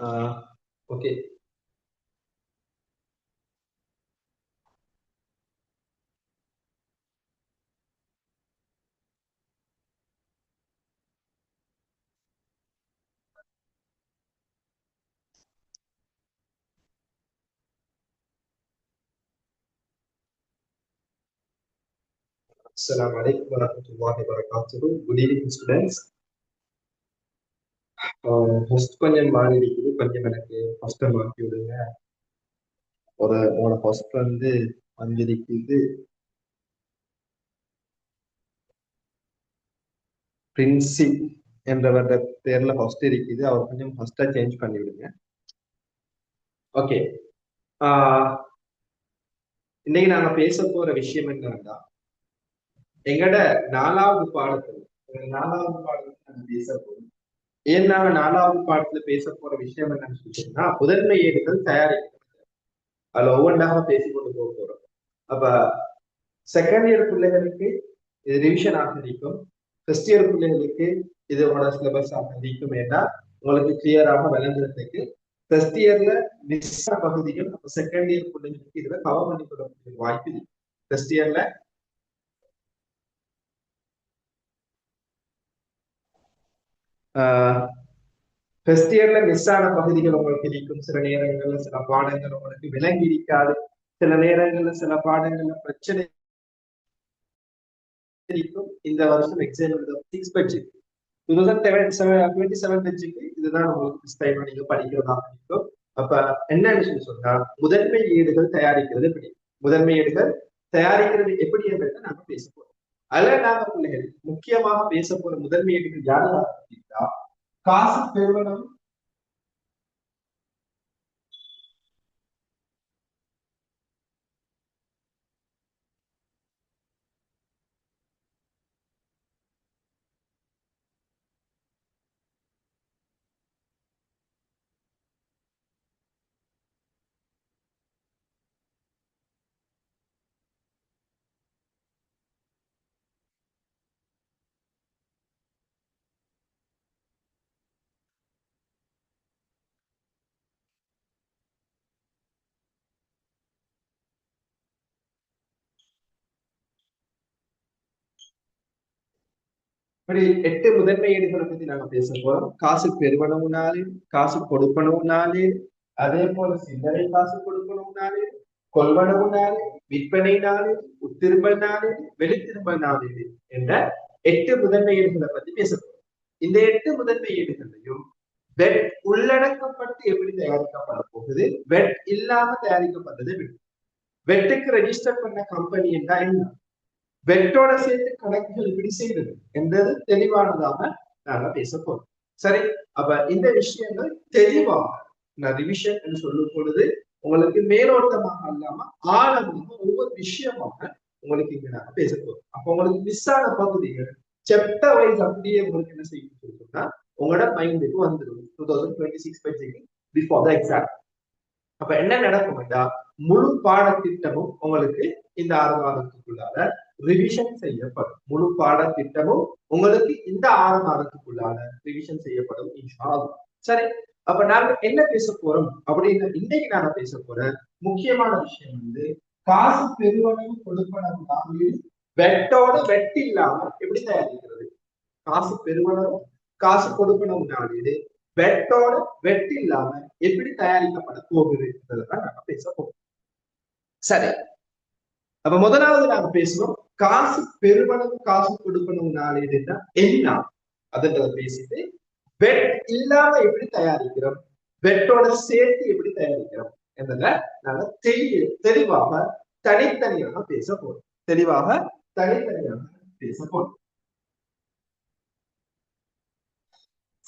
Okay. Assalamu alaikum warahmatullahi wabarakatuh. Good evening, students. First கொஞ்சம் மாறி இருக்குது, கொஞ்சம் எனக்கு ஃபர்ஸ்ட் மாற்றி விடுங்க. உங்களோட ஃபர்ஸ்ட் வந்திருக்குது பிரின்சிப் என்றவரோட பேர்ல ஃபர்ஸ்ட் இருக்குது. அவர் கொஞ்சம் ஃபர்ஸ்டா சேஞ்ச் பண்ணி விடுங்க. ஓகே. இன்னைக்கு நாங்க பேச போற விஷயம் என்னன்னா, எங்கட நாலாவது பாடத்துல நாங்க பேச போறோம். ஏன் நாங்க நாலாவது பாடத்துல பேச போற விஷயம் என்னன்னு சொல்லிட்டோம்னா, முதன்மை ஏடுகள் தயாரிக்கிறது. அதுல ஒவ்வொன்றாக பேசிக்கொண்டு போக போறோம். அப்ப செகண்ட் இயர் பிள்ளைகளுக்கு இது ரிவிஷன் ஆகிருக்கும், ஃபர்ஸ்ட் இயர் பிள்ளைகளுக்கு இதோட சிலபஸ் ஆகிருக்கும். ஏன்னா உங்களுக்கு கிளியராக விளங்குறதுக்கு ஃபர்ஸ்ட் இயர்ல மிஸ் பகுதிகள் செகண்ட் இயர் பிள்ளைகளுக்கு இதுல கவர் பண்ணி கொடுக்கக்கூடிய வாய்ப்பு இருக்கு. ஃபர்ஸ்ட் இயர்ல ஃபர்ஸ்ட் இயர்ல மிஸ் ஆன பகுதிகள் உங்களுக்கு இருக்கும். சில நேரங்கள்ல சில பாடங்கள் உங்களுக்கு விளங்கி இருக்காது, சில நேரங்கள்ல சில பாடங்கள்ல பிரச்சனை இருக்கும். இந்த வருஷம் எக்ஸாம் 6 பட்ஜெட் 2027 பட்ஜெட் இதுதான் உங்களுக்கு டைம் நீங்க படிக்கிறதா இருக்கும். அப்ப என்ன விஷயம் சொன்னா, முதன்மை ஏடுகள் தயாரிக்கிறது எப்படி, முதன்மை ஏடுகள் தயாரிக்கிறது எப்படி என்றதை நாங்க பேச போறோம். அதுல நாங்க பிள்ளைகள் முக்கியமாக பேச போற முதன்மை ஏடுகள் யாரெல்லாம் அப்படின்னா, காசு பெறுவனம், இப்படி 8 முதன்மை ஏடுகளை பத்தி நாங்க பேச போறோம். காசு பெறுவனவுனாலே, காசு கொடுப்பனவுனாலே, அதே போல சில்லறை காசு கொடுக்கணும்னாலே, கொள்வனவுனாலே, விற்பனை நாளே, உத்திரும்பல் நாளே, வெளித்திரும்பல் நாளே என்ற 8 முதன்மை ஏடுகளை பத்தி பேச போறோம். இந்த 8 முதன்மை ஏடுகளையும் வெட் உள்ளடக்கப்பட்டு எப்படி தயாரிக்கப்பட போகுது, வெட் இல்லாம தயாரிக்கப்பட்டது வெட்டுக்கு ரெஜிஸ்டர் பண்ண கம்பெனி என்றா என்ன, வெட்டோட சேர்த்து கணக்குகள் இப்படி செய்யறது என்றது தெளிவானதாக நாங்க பேச போறோம். சரி, அப்ப இந்த விஷயங்கள் தெளிவாக நான் ரிவிஷன் என்று சொல்லும் பொழுது உங்களுக்கு மேலோட்டமாக அல்லாம ஆழமாக ஒவ்வொரு விஷயமாக உங்களுக்கு இங்க நாங்க பேச போறோம். அப்ப உங்களுக்கு மிஸ் ஆன பகுதிகள் சாப்டர் வைஸ் அப்படியே உங்களுக்கு என்ன செய்யும் சொன்னா உங்களோட மைண்டுக்கு வந்துடும். 2026 பட்ஜெட் பிஃபோர் த எக்ஸாம். அப்ப என்ன நடக்கும்னா, முழு பாடத்திட்டமும் உங்களுக்கு இந்த 6 மாதத்துக்குள்ளார ரிவிஷன் செய்யப்படும். முழு பாடத்திட்டமும் உங்களுக்கு இந்த 6 மாதத்துக்குள்ளார ரிவிஷன் செய்யப்படும் இன்ஷா அல்லாஹ். சரி, அப்ப நாங்க என்ன பேச போறோம் அப்படின்னு இன்னைக்கு நாங்க பேச போற முக்கியமான விஷயம் காசு பெறுவனவு கொடுப்பனவு வெட்டோட வெட்டு இல்லாம எப்படி தயாரிக்கிறது, காசு பெறுவனவு காசு கொடுப்பனவு நாளீடு வெட்டோட வெட்டு இல்லாம எப்படி தயாரிக்கப்பட போகுது என்பதுதான் நாங்க பேச போறோம். சரி, அப்ப முதலாவது நாங்க பேசுவோம் காசு பெறுவனவு காசு கொடுப்பனவு நாளீடுன்னா என்ன அதுன்றத பேசிட்டு, வெட் இல்லாம எப்படி தயாரிக்கிறோம், வெட்டோட சேர்த்து எப்படி தயாரிக்கிறோம் என்பதை நாங்க தெளிவாக தனித்தனியாக பேச போறோம். தெளிவாக தனித்தனியாக பேச போறோம்.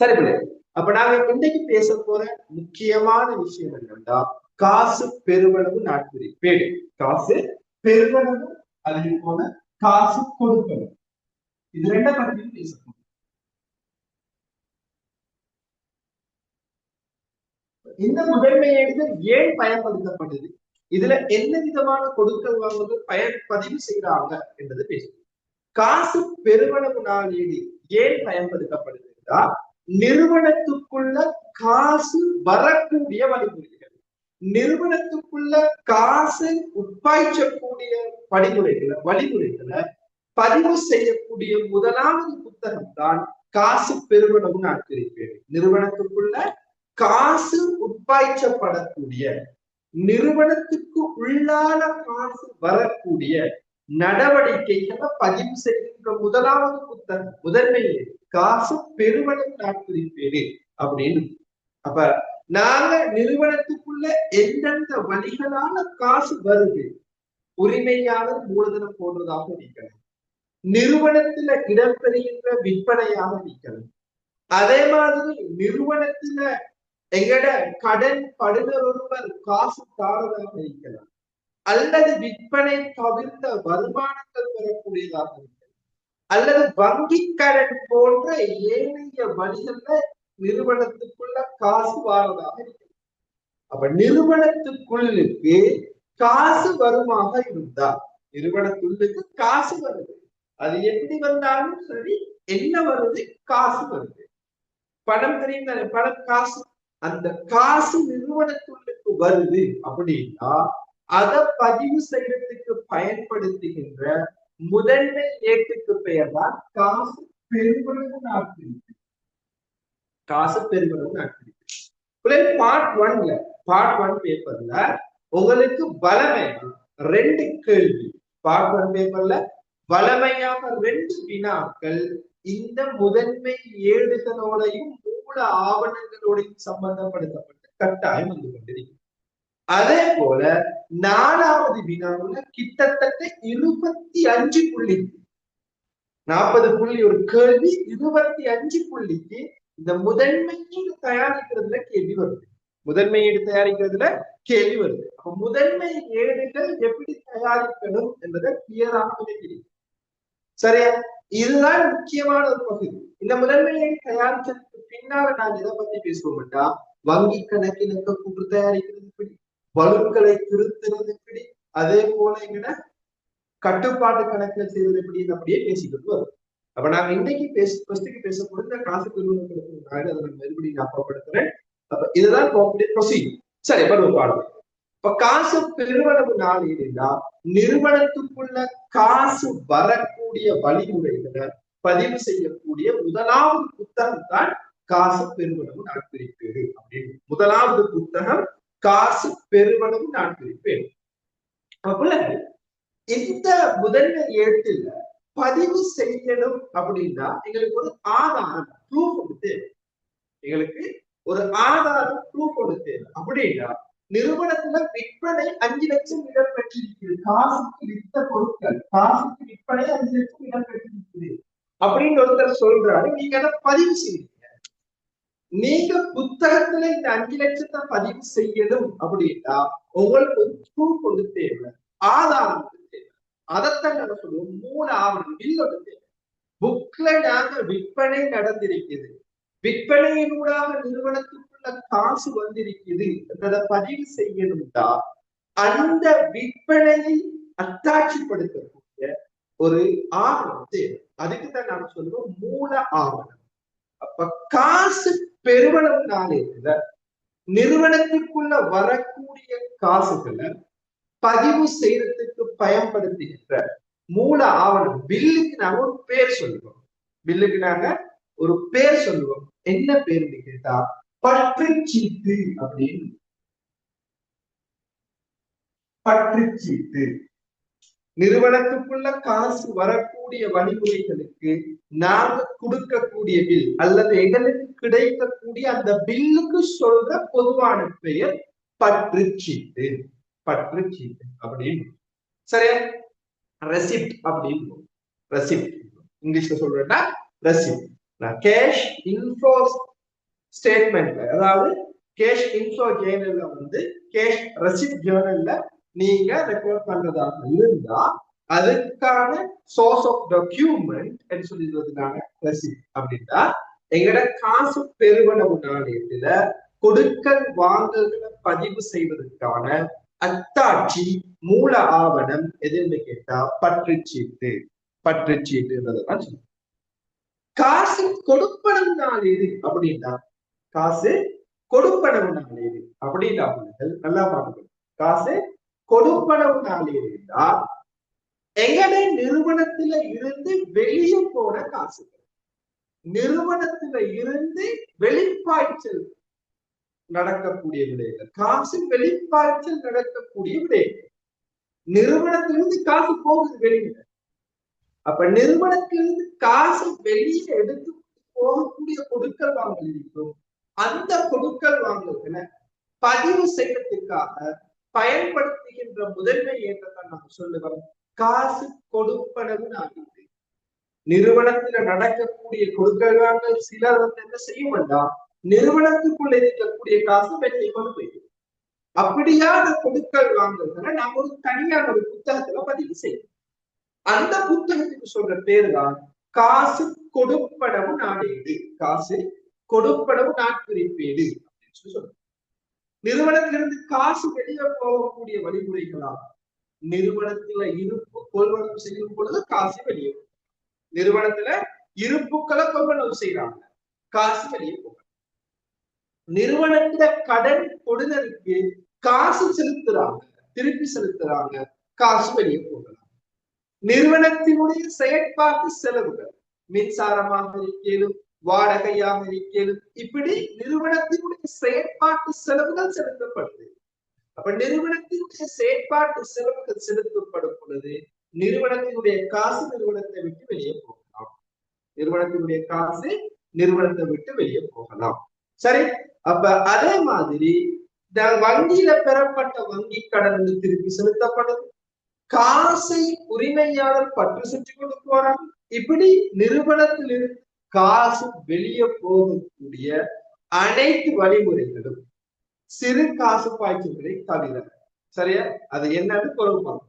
சரி பிள்ளை, அப்ப நாங்க இன்னைக்கு பேச போற முக்கியமான விஷயம் என்னன்னா, காசு பெருவளவு நாட்குறிப்பேடு, காசு பெருவளவு அதே போல காசு கொடுப்பது, இது ரெண்ட பற்றியும் பேச போறோம். இந்த முதன்மை ஏடுகள் ஏன் பயன்படுத்தப்படுது, இதுல என்ன விதமான கொடுக்கல் வாங்குதல் பதிவு செய்யறாங்க என்பது பேசும். காசு பெருவளவு நாளேடு ஏன் பயன்படுத்தப்படுது என்றால், நிறுவனத்துக்குள்ள காசு வரக்கூடிய வழிமுறைகள், நிறுவனத்துக்குள்ள காசு உட்பாய்ச்சக்கூடிய வழிமுறைகளை பதிவு செய்யக்கூடிய முதலாவது புத்தகம் தான் காசு பெருவளவு நாட்களில். நிறுவனத்துக்குள்ள காசு உட்பாய்ச்சப்படக்கூடிய, நிறுவனத்துக்கு உள்ளான காசு வரக்கூடிய நடவடிக்கைகளை பதிவு செய்கின்ற முதலாவது புத்தகம் முதன்மையே காசு பெருவளவு நாட்களில் அப்படின்னு. அப்ப நாங்க நிறுவனத்துக்குள்ள எந்தெந்த வழிகளான காசு வருது, உரிமையாளர் மூலதனம் போன்றதாக நிற்கலாம், நிறுவனத்துல இடம்பெறுகின்ற விற்பனையாக நிற்கலாம், அதே மாதிரி நிறுவனத்துல எங்கட கடன் படுனர் ஒருவர் காசு தாரதாக இருக்கலாம், அல்லது விற்பனை தவிர்த்த வருமானங்கள் பெறக்கூடியதாக இருக்கலாம், அல்லது வங்கி கடன் போன்ற ஏனைய வழிகள்ல நிறுவனத்துக்குள்ள காசு வாரதாக இருக்கலாம். அப்ப நிறுவனத்துக்குள்ளுக்கு காசு வருமாக இருந்தா, நிறுவனத்துள்ளுக்கு காசு வருது, அது எப்படி வந்தாலும் சரி, என்ன வருது, காசு வருது, பணம் தெரியும் தானே, பணம் காசு. அந்த காசு நிறுவனத்துள்ளுக்கு வருது அப்படின்னா அதை பதிவு செய்யறதுக்கு பயன்படுத்துகின்ற முதன்மை ஏட்டுக்கு பெயர் தான் காசு பெருவளவு நாட்களிப்பு. காசு பெருவளவு நாட்களிப்பு பார்ட் ஒன் பேப்பர்ல உங்களுக்கு வளமையா 2 கேள்வி, பார்ட் 1 பேப்பர்ல வளமையாக 2 வினாக்கள் இந்த முதன்மை ஏடுகளோடையும் மூல ஆவணங்களோடையும் சம்பந்தப்படுத்தப்பட்ட கட்டாயம் வந்து கொண்டிருக்கும். அதே போல 4வது வினாவுல கிட்டத்தட்ட 25 புள்ளிக்கு, 40 புள்ளி ஒரு கேள்வி, 25 புள்ளிக்கு இந்த முதன்மை ஈடு தயாரிக்கிறதுல கேள்வி வருது. முதன்மை ஈடு தயாரிக்கிறதுல கேள்வி வருது. அப்ப முதன்மை ஏடுகள் எப்படி தயாரிக்கணும் என்பதை கிளியராக விளக்கிறீங்க. சரியா? இதுதான் முக்கியமான ஒரு பகுதி. இந்த முதன்மை ஏடு தயாரிச்சதுக்கு பின்னால நாங்க எதை பத்தி பேசுவோம்டா, வங்கி கணக்கிலக்க கூற்று தயாரிக்கிறது எப்படி, வலுக்களை திருத்துறது எப்படி, அதே போல எங்கட கட்டுப்பாட்டு கணக்குல செய்வது எப்படின்னு அப்படியே பேசிக்கிட்டு வரும். அப்ப நாங்க இன்னைக்கு பேசக்கூடிய இந்த காசு பெருவளவு அதை நான் மறுபடியும் ஞாபகப்படுத்துறேன். அப்ப இதுதான் ப்ரொசீஜர். சரி, பருவம் பாடம். இப்ப காசு பெருவளவு நாளேடுனா நிறுவனத்துக்குள்ள காசு வரக்கூடிய வழிமுறைகளை பதிவு செய்யக்கூடிய முதலாவது புத்தகம் தான் காசு பெருவளவு நாட்பிரிப்பேடு அப்படின்னு. முதலாவது புத்தகம் காசு பெருவளவு நாட்பிரிப்பேடு. இந்த முதன்மை ஏட்டில் பதிவு செய்யணும் அப்படின்னா எங்களுக்கு ஒரு ஆதாரம், ப்ரூஃப் ஒன்று தேவை. எங்களுக்கு ஒரு ஆதாரம், ப்ரூஃப் ஒன்று தேவை. அப்படின்னா நிறுவனத்துல விற்பனை 5 லட்சம் இடம் பெற்றிருக்கிறது, காசுக்கு வித்த பொருட்கள், காசுக்கு விற்பனை 5 லட்சம் இடம் பெற்றிருக்கிறது அப்படின்னு ஒருத்தர் சொல்றாரு. நீங்க அதை பதிவு செய்யுங்க. நீங்க புத்தகத்துல இந்த 5 லட்சத்தை பதிவு செய்யணும் அப்படின்னா உங்களுக்கு ஒரு ப்ரூஃப் ஒன்று தேவை, ஆதாரம் தேவை. அதைத்தான் நாங்க சொல்லுவோம் மூல ஆவணம், பில் ஒன்று தேவை. புக்ல நாங்க விற்பனை நடந்திருக்கிறது, விற்பனையினூடாக நிறுவனத்துக்குள்ள காசு வந்திருக்குது என்றதை பதிவு செய்யணும்டா அந்த விற்பனையை அத்தாட்சிப்படுத்தக்கூடிய ஒரு ஆவணம் தேவை. அதுக்குதான் நாம சொல்லுவோம் மூல ஆவணம். அப்ப காசு பெருவளவு நாளேடுல நிறுவனத்துக்குள்ள வரக்கூடிய காசுகளை பதிவு செய்யறதுக்கு பயன்படுத்துகின்ற மூல ஆவணம், பில்லுக்கு நாங்க ஒரு பேர் சொல்லுவோம். பில்லுக்கு நாங்க ஒரு பேர் சொல்லுவோம். என்ன பேருன்னு கேட்டா பற்றுச்சீட்டு அப்படின்னு. பற்றுச்சீட்டு. நிறுவனத்துக்குள்ள காசு வரக்கூடிய வழிமுறைகளுக்கு நாங்க கொடுக்கக்கூடிய பில் அல்லது எங்களுக்கு கிடைக்கக்கூடிய அந்த பில்லுக்கு சொல்ற பொதுவான பெயர் பற்றுச்சீட்டு. பற்றுச்சீட்டு அப்படின்னு. சரியா? ரெசிப்ட் அப்படின்னு. ரெசிப்ட் இங்கிலீஷ்ல சொல்றேன்னா ரெசிப்ட். கேஷ் இன்ஃபோ ஸ்டேட்மெண்ட்ல, அதாவது கேஷ் இன்ஃபோ ஜேர்னல்ல வந்து கேஷ் ரெசிப்ட் ஜேர்னல்ல நீங்க ரெக்கார்ட் பண்றதாக இருந்தா அதுக்கான சோர்ஸ் ஆஃப் டாக்குமெண்ட் சொல்லிடுறதுக்கான ரெசிப்ட் அப்படின்னா எங்கட காசு பெருவளவு நாளேடுல கொடுக்கல் வாங்கல்களை பதிவு செய்வதற்கான அத்தாட்சி மூல ஆவணம் எதுன்னு கேட்டா பற்றுச்சீட்டு. பற்றுச்சீட்டுன்றதான் சொல்லுவோம். காசு கொடுப்பனவு நாள் எது அப்படின்னா காசு கொடுப்பனவு நாள் எது அப்படின்னா நல்லா பார்க்கணும். காசு கொடுப்பனவு நாள் எதுன்னா எங்களுடைய நிறுவனத்துல இருந்து வெளியே போன காசு, நிறுவனத்துல இருந்து வெளிப்பாய்ச்சல் நடக்கக்கூடிய விடயங்கள், காசு வெளிப்பாய்ச்சல் நடக்கக்கூடிய விடயங்கள். நிறுவனத்திலிருந்து காசு போகுது வெளியில. அப்ப நிறுவனத்திலிருந்து காசு வெளியே எடுத்து போகக்கூடிய கொடுக்கல் வாங்கல் இருக்கும். அந்த கொடுக்கல் வாங்கல்களை பதிவு செய்யறதுக்காக பயன்படுத்துகின்ற முதன்மை ஏற்றத்தான் நாங்கள் சொல்லுவோம் காசு கொடுப்பனவு நாங்கள். நிறுவனத்துல நடக்கக்கூடிய கொடுக்கல் வாங்கல் சிலர் என்ன செய்ய வேண்டாம், நிறுவனத்துக்குள்ள இருக்கக்கூடிய காசு வெற்றி கொண்டு போயிடும். அப்படியான கொடுக்கல் வாங்கல்களை நாம் ஒரு தனியான ஒரு புத்தகத்துல பதிவு செய்யணும். அந்த புத்தகத்துக்கு சொல்ற பேரு தான் காசு கொடுப்பனவு நாடேடு, காசு கொடுப்பனவு நாட்குறிப்பேடு அப்படின்னு சொல்லி சொல்றோம். நிறுவனத்திலிருந்து காசு வெளியே போகக்கூடிய வழிமுறைகளா, நிறுவனத்துல இருப்பு கொள்வனவு செய்யும் பொழுது காசு வெளியே, நிறுவனத்துல இருப்புக்களை கொள்வனவு செய்யறாங்க, காசு வெளியே போக, நிறுவனத்துல கடன் கொடுதலுக்கு காசு செலுத்துறாங்க, திருப்பி செலுத்துறாங்க, காசு வெளியே போகலாம். நிறுவனத்தினுடைய செயற்பாட்டு செலவுகள் மின்சாரமாக இருக்கலும், வாடகையாக இருக்கலும், இப்படி நிறுவனத்தினுடைய செயற்பாட்டு செலவுகள் செலுத்தப்படுது. அப்ப நிறுவனத்தினுடைய செயற்பாட்டு செலவுகள் செலுத்தப்படும் பொழுது நிறுவனத்தினுடைய காசு நிறுவனத்தை விட்டு வெளியே போகலாம், நிறுவனத்தினுடைய காசு நிறுவனத்தை விட்டு வெளியே போகலாம். சரி, அப்ப அதே மாதிரி வங்கியில பெறப்பட்ட வங்கி கடன் திருப்பி செலுத்தப்படுது, காசை உரிமையாளர் பற்று சுற்றி கொடுக்குவாராம். இப்படி நிறுவனத்திலிருந்து காசு வெளியே போகக்கூடிய அனைத்து வழிமுறைகளும் சிறு காசு பாய்ச்சல்களை தவிர. சரியா, அது என்னன்னு பொருள்.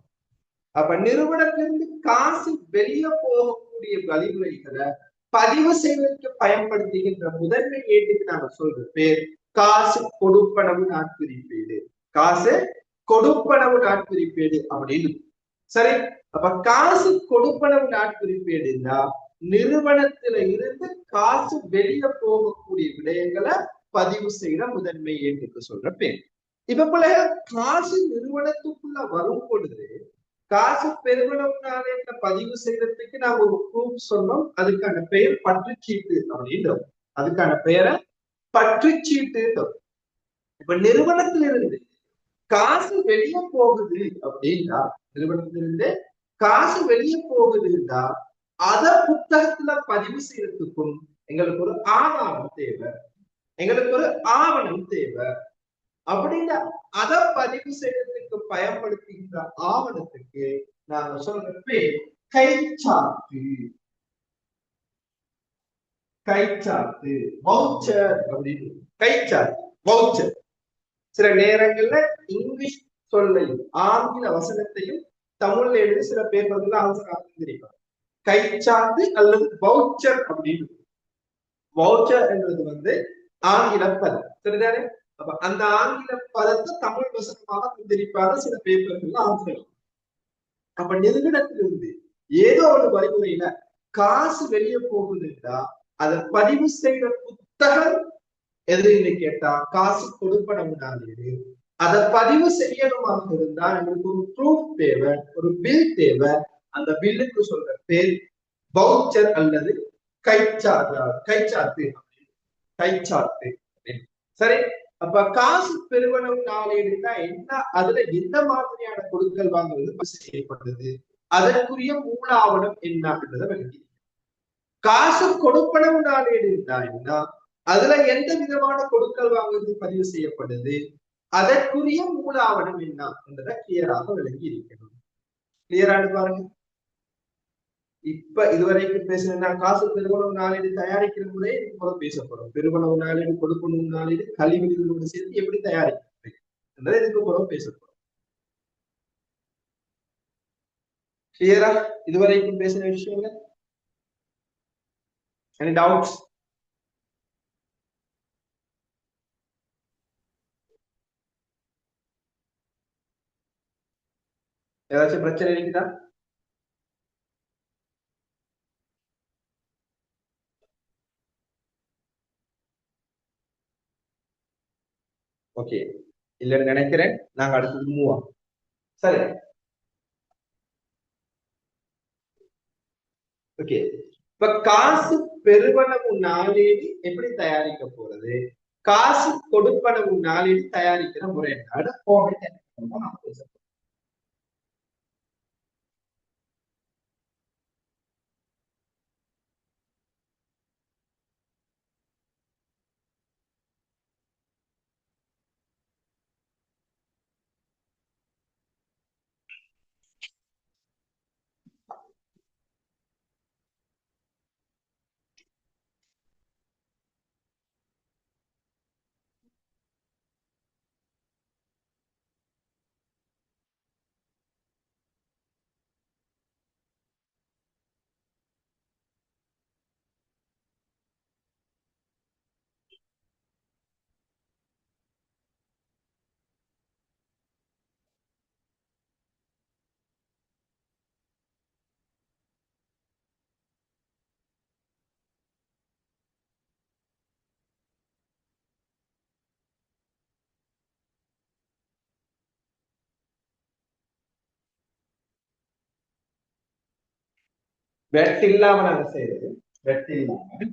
அப்ப நிறுவனத்திலிருந்து காசு வெளியே போகக்கூடிய வழிமுறைகளை பதிவு செய்வதற்கு பயன்படுத்துகின்ற முதன்மை ஏட்டுக்கு நாங்க சொல்ற பேர் காசு கொடுப்பனவு நாட்குறிப்பேடு, காசு கொடுப்பனவு நாட்குறிப்பேடு அப்படின்னு. சரி, அப்ப காசு கொடுப்பனவு நாட்குறிப்பேடுன்னா நிறுவனத்தில இருந்து காசு வெளியே போகக்கூடிய விடயங்களை பதிவு செய்யற முதன்மை ஏட்டுக்கு சொல்ற பேர். இப்ப போல காசு நிறுவனத்துக்குள்ள வரும் பொழுது காசு பெருமளவுனாலே பதிவு செய்யறதுக்கு நாம ஒரு ப்ரூஃப் சொன்னோம், அதுக்கான பெயர் பற்றுச்சீட்டு அப்படின்றோம், அதுக்கான பெயரை பற்றுச்சீட்டு. இப்ப நிறுவனத்திலிருந்து காசு வெளியே போகுது அப்படின்னா, நிறுவனத்திலிருந்து காசு வெளியே போகுதுன்னா அத புத்தகத்துல பதிவு செய்யறதுக்கும் எங்களுக்கு ஒரு ஆதாரம் தேவை, எங்களுக்கு ஒரு ஆவணம் தேவை. அப்படின்னா அதை பதிவு செய்யறதுக்கு பயன்படுத்துகின்ற ஆவணத்துக்கு நாங்க சொல்ற பேர் கைச்சாத்து, கைச்சாத்து வவுச்சர் அப்படின்னு. கைச்சாத்து வவுச்சர் சில நேரங்கள்ல இங்கிலீஷ் சொல்லையும் ஆங்கில வசனத்தையும் தமிழ்ல எழுதி சில பேப்பர்ல ஆன்சர் தெரியும். கைச்சாத்து அல்லது வவுச்சர் அப்படின்னு. வவுச்சர் என்றது ஆங்கில பதம், சரிதானே? அப்ப அந்த ஆங்கில பதத்தை தமிழ் வசனமாக தெரிவிப்பாக சில பேப்பர்கள் ஆன்சர். அப்ப நிறுவனத்திலிருந்து ஏதோ ஒரு வழிமுறையில காசு வெளியே போகுதுன்னா அதை பதிவு செய்யற புத்தகம் எதுன்னு கேட்டா காசு கொடுப்பனவு நாளேடு. அதை பதிவு செய்யணுமாக இருந்தா எங்களுக்கு ஒரு ப்ரூஃப் தேவை, ஒரு பில் தேவை. அந்த பில்லுக்கு சொல்ற பேர் வவுச்சர் அல்லது கைச்சாத்து, கைச்சாத்து கைச்சாத்து. சரி, அப்ப காசு பெருவனவு நாளேடுனா என்ன, அதுல எந்த மாதிரியான கொடுக்கல் வாங்குவது செய்யப்படுது, அதற்குரிய மூல ஆவணம் என்னன்றதை விளக்கி. காசு கொடுப்பனவு நாளேடு என்ன, அதுல எந்த விதமான கொடுக்கல் வாங்குவது பதிவு செய்யப்படுது, அதற்குரிய மூல ஆவணம் என்ன என்றதை கிளியராக விளங்கி இருக்கணும். கிளியரானு பாருங்க. இப்ப இதுவரைக்கும் பேசுனா காசு பெருவனவு நாளேடு தயாரிக்கிற முறை போல பேசப்படும். பெருவனவு நாளேடு கொடுப்பனவு நாளேடு கழிவுகளோடு சேர்த்து எப்படி தயாரிக்கிறது இதுக்கு போல பேசப்படும். கிளியரா இதுவரைக்கும் பேசின விஷயங்கள்? Any doubts? ஏதாச்சும் பிரச்சனை இருக்குதா? ஓகே, இல்லைன்னு நினைக்கிறேன். நாங்க அடுத்தது மூவா. சரி, ஓகே. இப்ப காசு பெருவனவு நாளேடி எப்படி தயாரிக்க போறது, காசு கொடுப்பனவு நாளேடி தயாரிக்கிற முறை என்ன பேச. வெட் இல்லாம நாங்க செய்யறது, வெட் இல்லாம.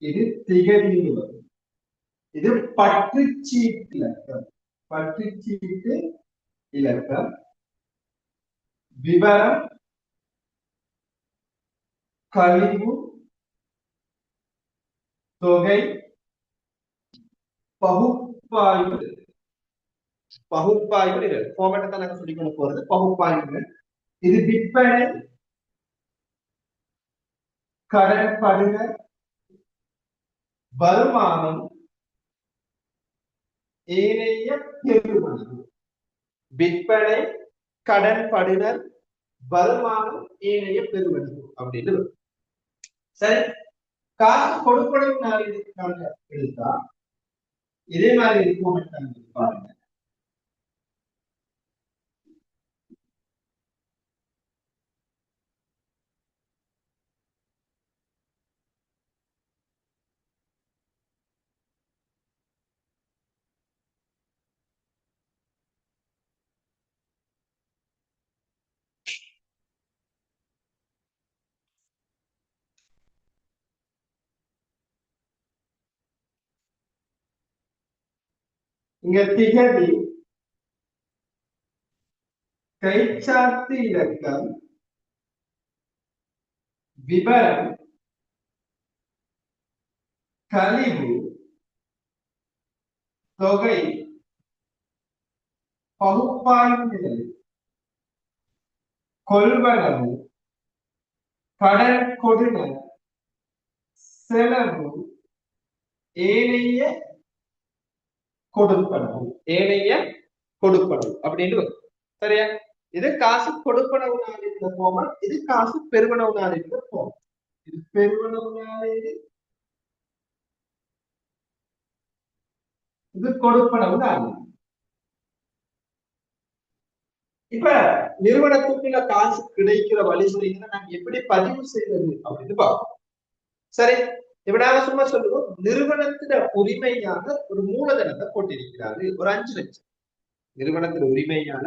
இது திகதின்னு வரும். இது பற்றுச்சீட்டு இலக்கம். பற்றுச்சீட்டு இலக்கம், விவரம், கழிவு, தொகை, பகுப்பாய்வு. பகுப்பாய்வு ஃபார்மேட்டை தான் நாங்க சொல்லிக்கொண்டு போறது பகுப்பாய்வு. இது விற்பனை, கடன்படுதல், வருமானம், ஏனைய பெருமளவு. விற்பனை, கடன்படுதல், வருமானம், ஏனைய பெருமளவு அப்படின்னு. சரி, காசு கொடுப்படும் நாளிற்கான எழுத்தா இதே மாதிரி இருக்கும் பாருங்க. இங்க திகதி, கைச்சாத்து இலக்கம், விவரம், கழிவு, தொகை, பகுப்பாய்வு நிலை, கொள்வனவு, கடன் கொடுமை, செலவு, ஏனைய கொடுப்பனவு. ஏனைய கொடுப்பனவு அப்படின்னு வரும். சரியா? இது காசு கொடுப்பனவு நாளில் போகும், இது காசு பெருவனவு நாளில் போகும். இது பெருவனவு நாளில், இது கொடுப்பனவு நாளில். இப்ப நிறுவனத்துக்குள்ள காசு கிடைக்கிற வழி சொல்லிங்கன்னா நாங்க எப்படி பதிவு செய்வது அப்படின்னு பார்ப்போம். சரி, இப்ப நாங்க சும்மா சொல்லுவோம், நிறுவனத்தின உரிமையான ஒரு மூலதனத்தை போட்டிருக்கிறாரு ஒரு 5 லட்சம். நிறுவனத்தின் உரிமையான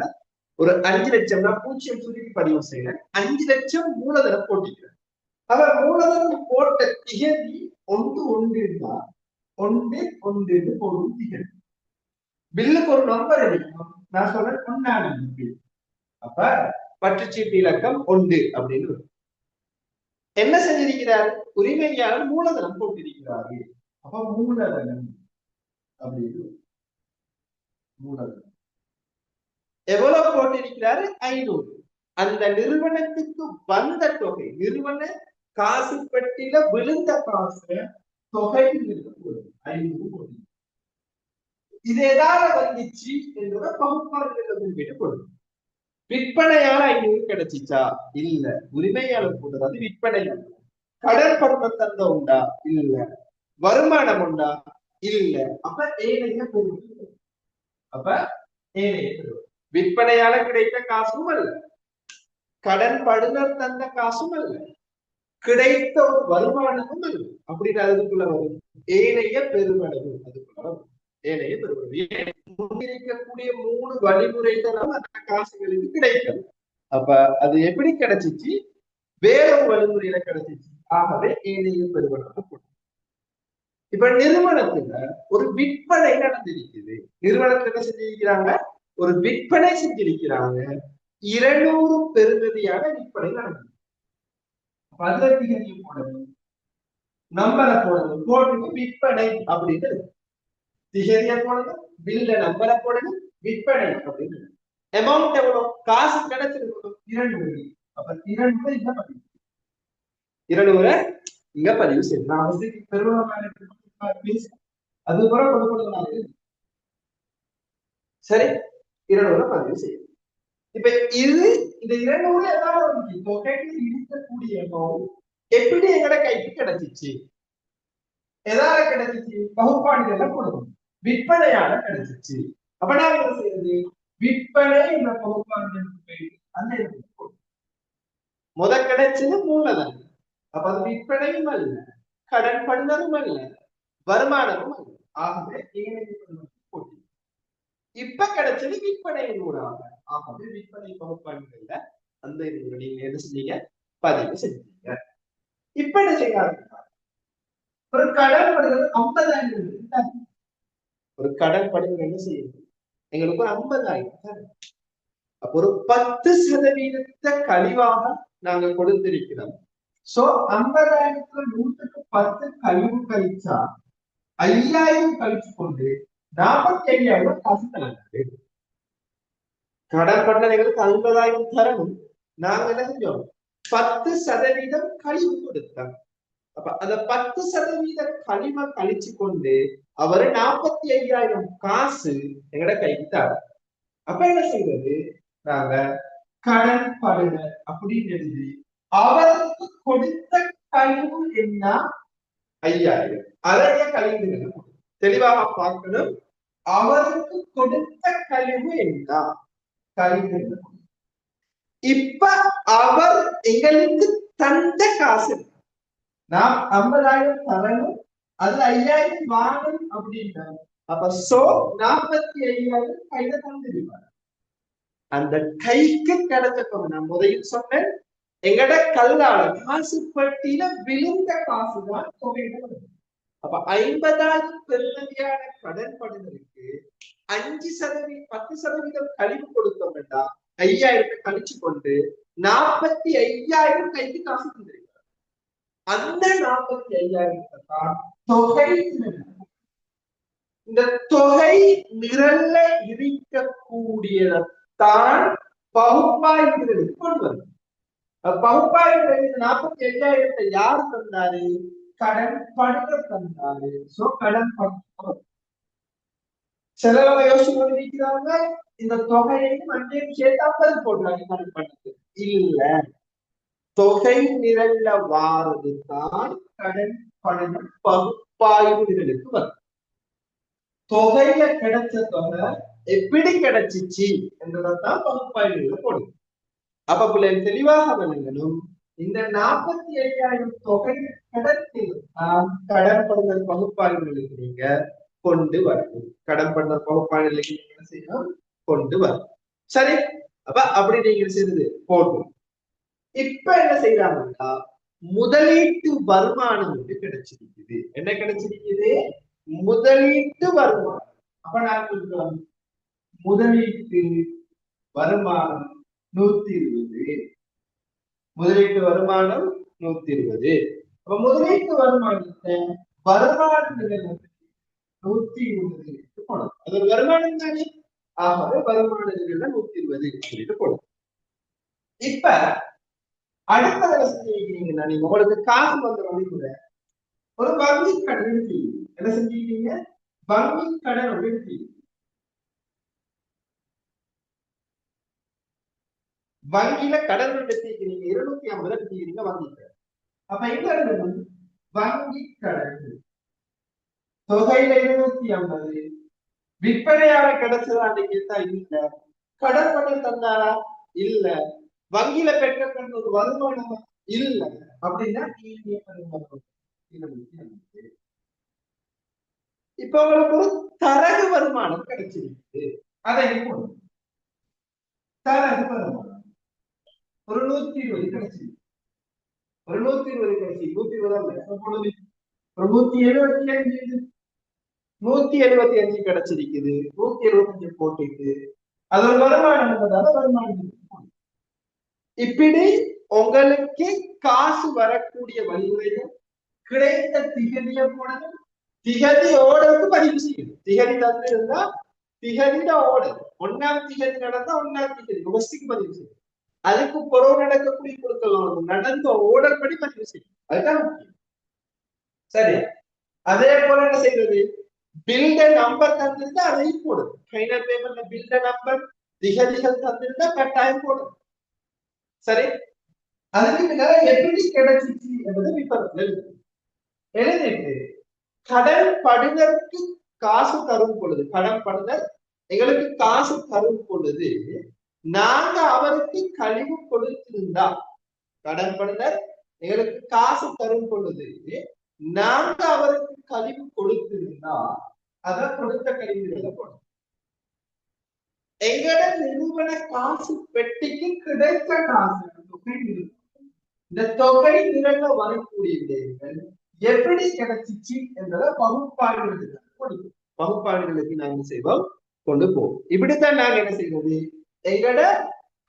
ஒரு 5 லட்சம்னா 0 சுருக்கி பதிவு செய்யற 5 லட்சம் மூலதனம் போட்டிருக்கிறார். அவர் மூலதனம் போட்ட திகதி ஒன்று போடும் திகதி. பில்லுக்கு ஒரு நம்பர் இருக்கும், நான் சொல்றேன் 1 பில். அப்ப பற்றுச்சீட்டு இலக்கம் 1 அப்படின்னு என்ன செஞ்சிருக்கிறார், உரிமையாளர் மூலதனம் போட்டிருக்கிறாரு. அப்ப மூலதனம் அப்படின்னு, மூலதனம் எவ்வளவு போட்டிருக்கிறாரு, 500. அந்த நிறுவனத்துக்கு வந்த தொகை, நிறுவன காசு பெட்டியில விழுந்த காசு தொகை 500. இது எதால வந்துச்சு என்பதை பகுப்பாய்வு கொடுக்கும். விற்பனையால 500 கிடைச்சிச்சா, இல்ல. உரிமையாளர் போட்டது, அது விற்பனையாளர். கடன் பருவம் தந்த உண்டா, இல்ல. வருமானம் உண்டா, இல்ல. அப்ப ஏனைய பெறுவது. அப்ப ஏனைய பெறுவது விற்பனையால கிடைத்த காசும் அல்ல, கடன் படுனர் தந்த காசும் அல்ல, கிடைத்த ஒரு வருமானமும் அல்ல. அப்படின்னு அதுக்குள்ள வரும் ஏனைய பெருமளவு. அதுக்குள்ள வரும். ஏனைய பெறுவது இருக்கக்கூடிய 3 வழிமுறைகளும் அந்த காசுகளுக்கு கிடைக்கும். அப்ப அது எப்படி கிடைச்சிச்சு? வேற ஒரு வழிமுறையில கிடைச்சிச்சு. ஆகவே ஏனைய பெறுவதாக. இப்ப நிறுவனத்துல ஒரு விற்பனை நடந்திருக்குது. நிறுவனத்துல என்ன செஞ்சிருக்கிறாங்க? ஒரு விற்பனை செஞ்சிருக்கிறாங்க. 200 பெறுமதியான விற்பனை நடந்தது. பதினெட்டு போடணும், நம்பரை போடணும், போட்டு விற்பனை அப்படின்னு திகதியை போடணும், பில்ல நம்பரை போடணும், விற்பனை அப்படின்னு. அமௌண்ட் எவ்வளவு? காசு கிடைச்சிருக்கணும் 200. அப்ப 200 இங்க பதிவு, 200 இங்க பதிவு செய்யணும். நான் வந்து பெருமாள் அது கூட கொடுக்கணும். சரி, 200 பதிவு செய்யும். இப்ப இது இந்த 200 ஏதாவது தொகைக்கு இருக்கக்கூடிய எப்படி எங்கட கைக்கு கிடைச்சிச்சு? எதாவது கிடைச்சிச்சு? பகுப்பாடுகள்ல கொடுக்கணும். விற்பனையால கிடைச்சிச்சு. அப்ப நான் என்ன செய்யறது? விற்பனை இந்த பகுப்பாடுகளுக்கு போயிட்டு அந்த முத கிடைச்சது மூலதனம். அப்ப அது விற்பனையும் அல்ல, கடன் பண்ணதும் அல்ல, வருமானமும் அல்ல. ஆகவே போட்டி. இப்ப கிடைச்சது விற்பனையின் ஊடாக. ஆகவே விற்பனை பகுப்பாடுகள்ல அந்த நீங்க என்ன செஞ்சீங்க? பதிவு செஞ்சீங்க. இப்ப என்ன செய்யறாங்க? ஒரு கடன் படுகிறது 50,000. ஒரு கடன் படுகிறது என்ன செய்யுது? எங்களுக்கு ஒரு 50,000. அப்ப ஒரு 10% கழிவாக நாங்க கொடுத்திருக்கிறோம். சோ 50,000 100க்கு 10 கழிவு கழிச்சா 5,000 கழிச்சு கொண்டு 45,000 காசு தராங்க. கடன் பண்ண எங்களுக்கு 50,000 தரணும். நாங்க என்ன செஞ்சோம்? 10% கழிவு கொடுத்தோம். அப்ப அந்த 10% கழிவை கழிச்சு கொண்டு அவரு 45,000 காசு எங்கட கைக்கு தர. அப்ப என்ன செய்வது? நாங்க கடன் படுக அப்படின்னு எழுதி அவருக்கு கொடுத்த கழிவு என்ன? 5,000. அதைய கழிவு தெளிவாக பார்க்கணும். அவருக்கு கொடுத்த கழிவு என்ன? கழிவு. இப்ப அவர் எங்களுக்கு தந்த காசு நான் 50,000 தரணும், அதுல 5,000 வாங்கணும் அப்படின்னா அப்ப சோ 45,000 கையில தந்துருப்பாரு. அந்த கைக்கு கிடைச்ச நான் முதலில் சொன்னேன், எங்கட கல்லால காசு பட்டியல விழுந்த காசுதான் தொகையில. அப்ப 50,000 பெருமதியான கடன் படுதலுக்கு 5% 10% கழிவு கொடுத்தோம்னா 5,000 கழிச்சு கொண்டு 45,000 கைக்கு காசு தந்திருக்காரு. அந்த 45,000 தான் தொகை. இந்த தொகை நிரல்ல இருக்கக்கூடியதான் பகுப்பாய்வு கொண்டு வரும். பகுப்பாய்வு 45,000 யார் தந்தாரு? கடன் படுத்த தந்தாரு. சோ கடன் படுத்த சிலவங்க யோசிச்சு கொண்டிருக்கிறாங்க, இந்த தொகையையும் அன்றையும் சேர்த்து 50 போடுறாங்க கடன் படுத்து. இல்ல, தொகை நிரல்ல வாரதுதான் கடன் பணம் பகுப்பாய்வு நிரலுக்கு வரும். தொகையில கிடைச்ச தொகை எப்படி கிடைச்சிச்சு என்றதான் பகுப்பாய்வு போடும். அப்ப பிள்ளை தெளிவாக விளங்கணும். இந்த 45,000 தொகை கடத்தில் கடன் படுதல் பகுப்பாய்வுகளுக்கு நீங்க கொண்டு வரணும். கடன் படுதல் பகுப்பாய்வுகளுக்கு நீங்க என்ன செய்யணும்? கொண்டு வரணும். சரி, அப்ப அப்படி நீங்க செய்தது போட்டும். இப்ப என்ன செய்யறாங்கன்னா முதலீட்டு வருமானம் வந்து கிடைச்சிருக்குது. என்ன கிடைச்சிருக்குது? முதலீட்டு வருமானம். அப்ப நான் சொல்றோம் முதலீட்டு வருமானம் 120. முதலீட்டு வருமானம் 120. அப்ப முதலீட்டு வருமானத்தை வருமான நிலை 120 போனோம். அது ஒரு வருமானம் தானே. ஆகவே வருமான நிலையில 120 சொல்லிட்டு போனோம். இப்ப அடுத்த செஞ்சிருக்கீங்கன்னா நீங்க உங்களுக்கு காசு வந்த வழிமுறை ஒரு வங்கி கடன் எடுத்தீங்க. என்ன செஞ்சிருக்கீங்க? வங்கி கடன் எடுத்தீங்க. வங்கியில கடன் எடுத்திருக்கிறீங்க, 250 எடுத்திருக்கீங்க வங்கியில. அப்ப எங்க வங்கி கடன் தொகையில 250 விற்பனையால கிடைச்சதான்னு கேட்டா இல்ல. கடன் பண்ண தந்தாரா? இல்ல. வங்கியில பெற்ற ஒரு வருமானம் இல்ல. அப்படின்னா இப்ப உங்களுக்கு ஒரு தரகு வருமானம் கிடைச்சிருக்கு. அதை போடும். தரகு வருமானம் ஒரு 120 கிடைச்சிருக்கு. ஒரு 120 கிடைச்சி 120 ஒரு 175 175 கிடைச்சிருக்குது. 175 போட்டுட்டு அது ஒரு வருமானம் என்பதால வருமானம். இப்படி உங்களுக்கு காசு வரக்கூடிய வழிமுறைகள் கிடைத்த திகதிய போனது திகதியோடக்கு பதிவு செய்யணும். திகதி தந்திருந்தா திகதிட ஓர்டர் ஒன்னாம் திகதி நடந்தா ஒன்னாம் திகதி ஃபர்ஸ்டுக்கு பதிவு செய்யும். அதுக்கு புறவு நடக்கக்கூடிய பொருட்கள் நடந்த ஓர்டர் படி பதிவு செய்யும். அதுதான் முக்கியம். சரி, அதே போல என்ன செய்யறது? பில்ட நம்பர் தந்திருந்தா அதையும் போடும். ஃபைனல் பேமெண்ட்ல பில்ட நம்பர் திகதிகள் தந்திருந்தா கட்டாயம் போடும். சரி, அதுக்கு எப்படி கிடைச்சிச்சு என்பது விபரத்தில் எழுதிட்டு கடன் படுதற்கு காசு தரும் பொழுது, கடன் படுதல் எங்களுக்கு காசு தரும் பொழுது நாங்க அவருக்கு கழிவு கொடுத்திருந்தா, கடன் படுதல் எங்களுக்கு காசு தரும் பொழுது நாங்க அவருக்கு கழிவு கொடுத்திருந்தா அதை கொடுத்த கழிவுகளை போடும். எங்கட நிறுவன காசு பெட்டிக்கு கிடைத்த காசு தொகை இந்த தொகை நிரல்ல வரக்கூடிய விடயங்கள் எப்படி கிடைச்சிச்சு என்பதை பகுப்பாய்வுகளுக்கு நாங்க செய்வோம் கொண்டு போவோம். இப்படித்தான் நாங்க என்ன செய்வது? எங்கட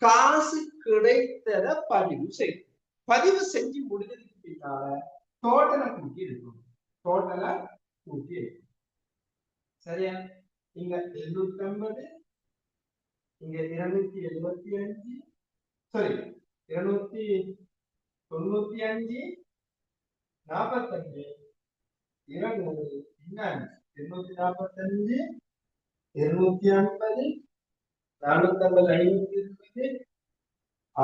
காசு கிடைத்தத பதிவு செய்யும். பதிவு செஞ்சு முடிஞ்சதுக்கு பின்னால டோட்டலை கூட்டி எடுக்கணும். டோட்டலை கூட்டி எடுக்கணும். சரியா? இங்க 750, இங்க 275, சாரி 295, 45, 200, 245, 250, 450, 520, 1220,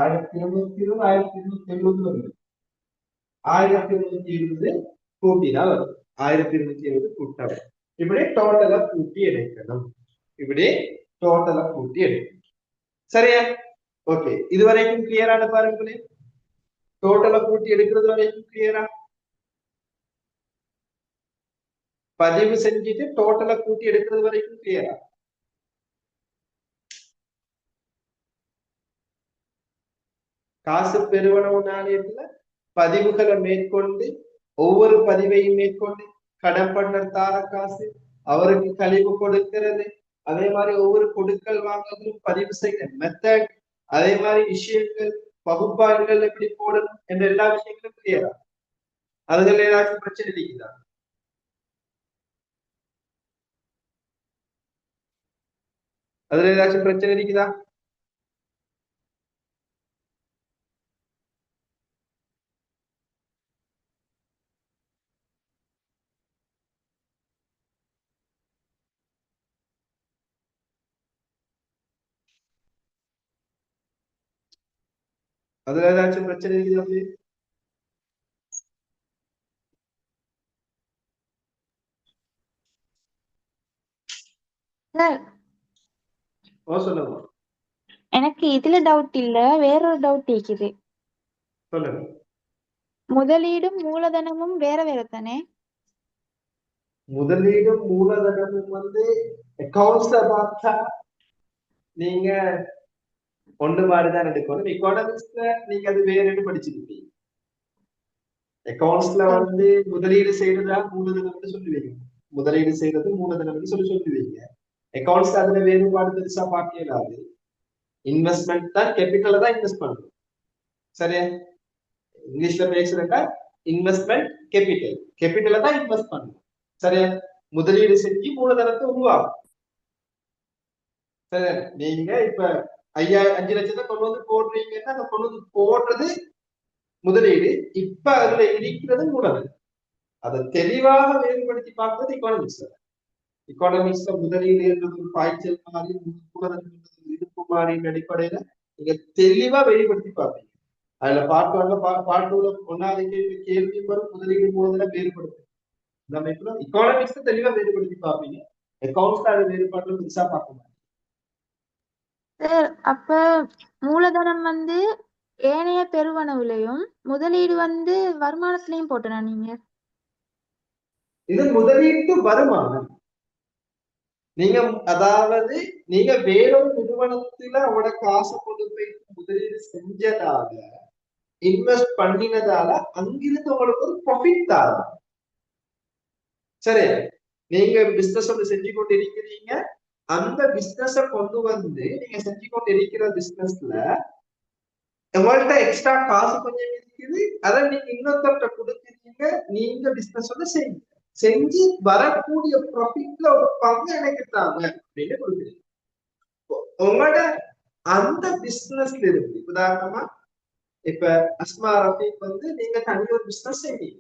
1270 வருது. 1220 கூட்டினா வரும். 1220 கூட்டா வரும். இப்படி டோட்டலா கூட்டி எடுக்கணும். இப்படி டோட்டலா கூட்டி எடுக்கணும். சரியா? ஓகே, இது வரைக்கும் கிளியரான பாருங்களேன். டோட்டலா கூட்டி எடுக்கிறது வரைக்கும் கிளியரா? பதிவு செஞ்சுட்டு டோட்டலா கூட்டி எடுக்கிறது வரைக்கும் கிளியரா? காசு பெறுவனவு நாணயத்துல பதிவுகளை மேற்கொண்டு ஒவ்வொரு பதிவையும் மேற்கொண்டு கடன் பண்ணர் தார காசு அவருக்கு கழிவு கொடுக்கிறது, அதே மாதிரி ஒவ்வொரு கொடுக்கல் வாங்குறதும் பதிவு செய்ய மெத்தட், அதே மாதிரி விஷயங்கள் பகுப்பாய்வுகள் எப்படி போடணும் என்ற எல்லா விஷயங்களும் கிளியரா? அதுல ஏதாச்சும் பிரச்சனை இருக்குதா? அதுல ஏதாச்சும் பிரச்சனை இருக்குதா? அதுல ஏதாச்சும் பிரச்சனை இருக்குதா அப்படி? சார், சொல்லுங்க எனக்கு இதுல டவுட் இல்ல, வேறொரு டவுட் இருக்குது. சொல்லுங்க. முதலீடும் மூலதனமும் வேற வேற தானே? முதலீடும் மூலதனமும் அக்கௌண்ட்ஸ்ல பார்த்தா நீங்க ஒண்ணு மாதிரிதான் எடுக்கணும். எக்கானமிக்ஸ்ல நீங்க அது வேறு படிச்சிருப்பீங்க. அக்கௌண்ட்ஸ்ல முதலீடு செய்யறதா மூலதனம் சொல்லுவீங்க, முதலீடு செய்யறது மூலதனம் சொல்லுவீங்க. அக்கௌண்ட்ஸ் அதுல வேறுபாடு பெருசா பார்க்க இயலாது. இன்வெஸ்ட்மெண்ட் தான் கேபிட்டல தான் இன்வெஸ்ட் பண்ணணும். சரியா? இங்கிலீஷ்ல பேசுறேன்டா இன்வெஸ்ட்மெண்ட் கேபிட்டல், கேபிட்டல தான் இன்வெஸ்ட் பண்ணணும். சரியா? முதலீடு செஞ்சு மூலதனத்தை உருவாகும். சரி, நீங்க இப்ப 5 லட்சத்தை கொண்டு வந்து போடுறீங்கன்னா அந்த கொண்டு வந்து போடுறது முதலீடு, இப்ப அதுல இருக்கிறது மூலதனம். அதை தெளிவாக வேறுபடுத்தி பார்க்கிறது எக்கானமிக்ஸ்ல. எக்கானமிக்ஸ்ல முதலீடு என்றது ஒரு பாய்ச்சல் மாதிரி, மூலதனம் என்றது இருப்பு மாறியின் அடிப்படையில நீங்க தெளிவா வெளிப்படுத்தி பார்ப்பீங்க. அதுல பாட்டுல ஒன்னாவது கேள்வி வரும், முதலீடு மூலதனம் வேறுபடுத்து. நம்ம இப்ப எக்கானமிக்ஸ் தெளிவா வேறுபடுத்தி பார்ப்பீங்க. அக்கௌண்ட்ஸ்ல அது வேறுபாடு பெருசா பார்க்க மாட்டீங்க. சார், அப்ப மூலதனம் ஏனைய பெருவனவுலையும் முதலீடு வருமானத்திலையும் போட்டனா நீங்க? இது முதலீட்டு வருமானம். நீங்க அதாவது நீங்க வேறொரு நிறுவனத்துல அவட காசை கொண்டு போய் முதலீடு செஞ்சதால இன்வெஸ்ட் பண்ணினதால அங்கிருந்து உங்களுக்கு ஒரு ப்ராஃபிட் தான். சரி, நீங்க பிசினஸ் ஒன்று செஞ்சு கொண்டு இருக்கிறீங்க, அந்த பிசினஸ கொண்டு வந்து நீங்க செஞ்சு கொண்டு இருக்கிற பிசினஸ்ல உங்கள்ட்ட எக்ஸ்ட்ரா காசு கொஞ்சம் இருக்குது, அதை நீங்க இன்னொருத்தர்கிட்ட கொடுக்குறீங்க, நீங்க பிசினஸ் ஒன்று செய்யுங்க, செஞ்சு வரக்கூடிய ப்ராஃபிட்ல ஒரு பங்கு எனக்கு தாங்க அப்படின்னு கொடுக்குறீங்க. உங்களோட அந்த பிசினஸ்ல இருந்து உதாரணமா இப்ப அஸ்மா ரஃபீக் வந்து நீங்க தனி ஒரு பிசினஸ் செய்வீங்க,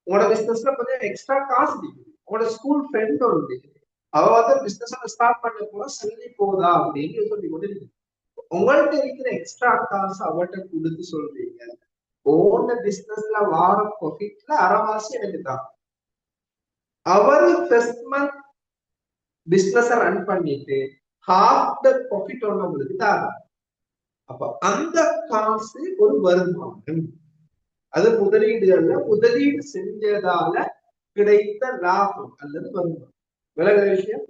உங்களோட பிசினஸ்ல கொஞ்சம் எக்ஸ்ட்ரா காசு இருக்குது, உங்களோட ஸ்கூல் ஃப்ரெண்ட் ஒன்று அவ வந்து பிசினஸ் ஸ்டார்ட் பண்ண போல சொல்லி போதா அப்படின்னு சொல்லி கொண்டு உங்கள்ட்ட இருக்கிற எக்ஸ்ட்ரா காசு அவர்கிட்ட கொடுத்து சொல்றீங்க, ஓன பிசினஸ்ல வார ப்ராஃபிட்ல அரைவாசி எனக்கு தான். அவரு ஃபர்ஸ்ட் மந்த் பிசினஸ் ரன் பண்ணிட்டு ஹாஃப் த ப்ராஃபிட் உங்களுக்கு தான். அப்ப அந்த காசு ஒரு வருமானம், அது முதலீடுகள்ல முதலீடு செஞ்சதால கிடைத்த லாபம் அல்லது வருமானம். விலகிற விஷயம்.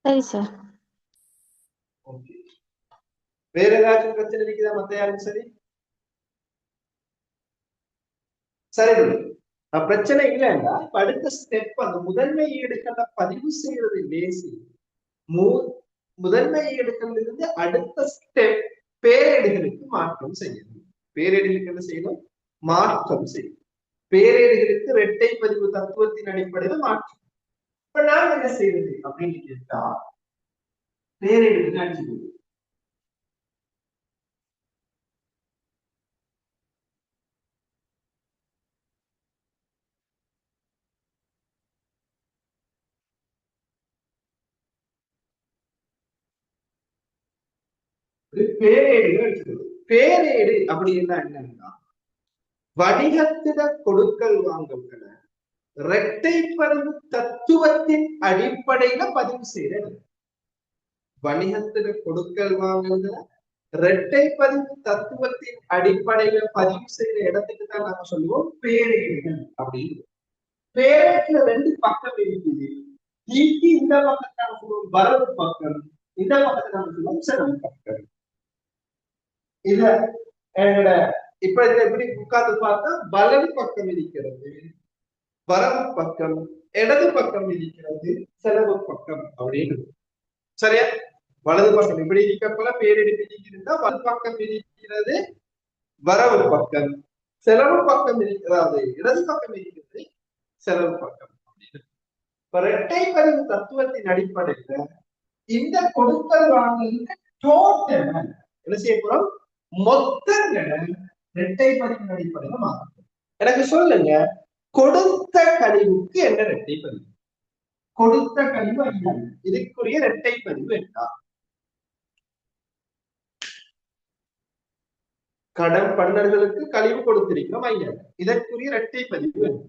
சரி சார். ஓகே, வேற ஏதாச்சும் பிரச்சனை இருக்குதா? மத்த யாரும் சரி சரி பிரச்சனை இல்லைன்னா இப்ப அடுத்த ஸ்டெப் அந்த முதன்மை ஈடுகளை பதிவு செய்யறது லேசி. முதன்மை ஈடுகள் இருந்து அடுத்த ஸ்டெப் பேரேடுகளுக்கு மாற்றம் செய்யணும். பேரேடுகளுக்கு என்ன செய்யணும்? மாற்றம் செய்யணும். பேரேடுகளுக்கு இரட்டை பதிவு தத்துவத்தின் அடிப்படையில் மாற்றம். இப்ப நான் என்ன செய்யறது அப்படின்னு கேட்டா, பேரேடுகள் அடிச்சு பேரேடுகள் அடிச்சிருது. பேரேடு அப்படின்னா என்னன்னா, வணிகத்திட கொடுக்கல் வாங்கல்களை இரட்டை பதிவு தத்துவத்தின் அடிப்படையில பதிவு செய்யறது. வணிகத்திட கொடுக்கல் வாங்கல்களை இரட்டை பதிவு தத்துவத்தின் அடிப்படையில பதிவு செய்யற இடத்துக்கு தான் நாம சொல்லுவோம் பேரேடுகள் அப்படின்னு. பேரேட்ல ரெண்டு பக்கம் இருக்குது. ஈக்கு இந்த பக்கத்தை நாம சொல்லுவோம் வரவு பக்கம், இந்த பக்கத்தை நாம சொல்லுவோம் செலவு பக்கம். இத என்னோட இப்ப எப்படி உட்கார்ந்து பார்த்தா வலது பக்கம் இருக்கிறது வரவு பக்கம், இடது பக்கம் இருக்கிறது செலவு பக்கம் அப்படின்னு. சரியா? வலது பக்கம் இப்படி இருக்க போல பேரிடு இருந்தா வலது பக்கம் இருக்கிறது வரவு பக்கம், செலவு பக்கம் இருக்கிறது இடது பக்கம் இருக்கிறது செலவு பக்கம் அப்படின்னு. இரட்டை பதிவு தத்துவத்தின் அடிப்படையில இந்த கொடுக்கல் வாங்கலுக்கு டோட்டல் என்ன செய்ய போறோம்? மொத்தங்களை இரட்டை பதிவின் அடிப்படையில மாறும். எனக்கு சொல்லுங்க, கொடுத்த கழிவுக்கு என்ன இரட்டை பதிவு? கொடுத்த கழிவு ஐயா, இதுக்குரிய இரட்டை பதிவு என்ன? கடன் பண்ணர்களுக்கு கழிவு கொடுத்திருக்கிறோம் ஐயா, இதற்குரிய இரட்டை பதிவு என்ன?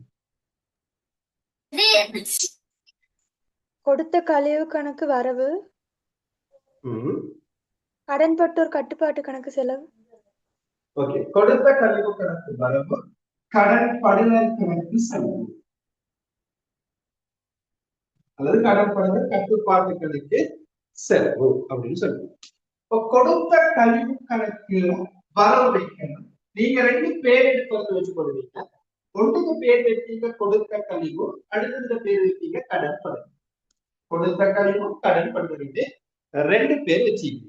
கொடுத்த கழிவு கணக்கு வரவு, கடன்பட்டோர் கட்டுப்பாட்டு கணக்கு செலவு. ஓகே, கொடுத்த கழிவு கணக்கு வரவு, கடன் படுதல் கணக்கு செலவு அல்லது கடன் படுதல் கட்டுப்பாட்டு கணக்கு செலவு அப்படின்னு சொல்லுவோம். இப்போ கொடுத்த கழிவு கணக்கு வரவு வைக்கணும். நீங்க ரெண்டு பேர் எடுத்து வச்சு போடுவீங்க. ஒன்றுக்கு பேர் வைப்பீங்க கொடுத்த கழிவு, அடுத்த பேர் வைப்பீங்க கடன் படுதல். கொடுத்த கழிவு கடன் படுதல் ரெண்டு பேர் வச்சுக்கீங்க.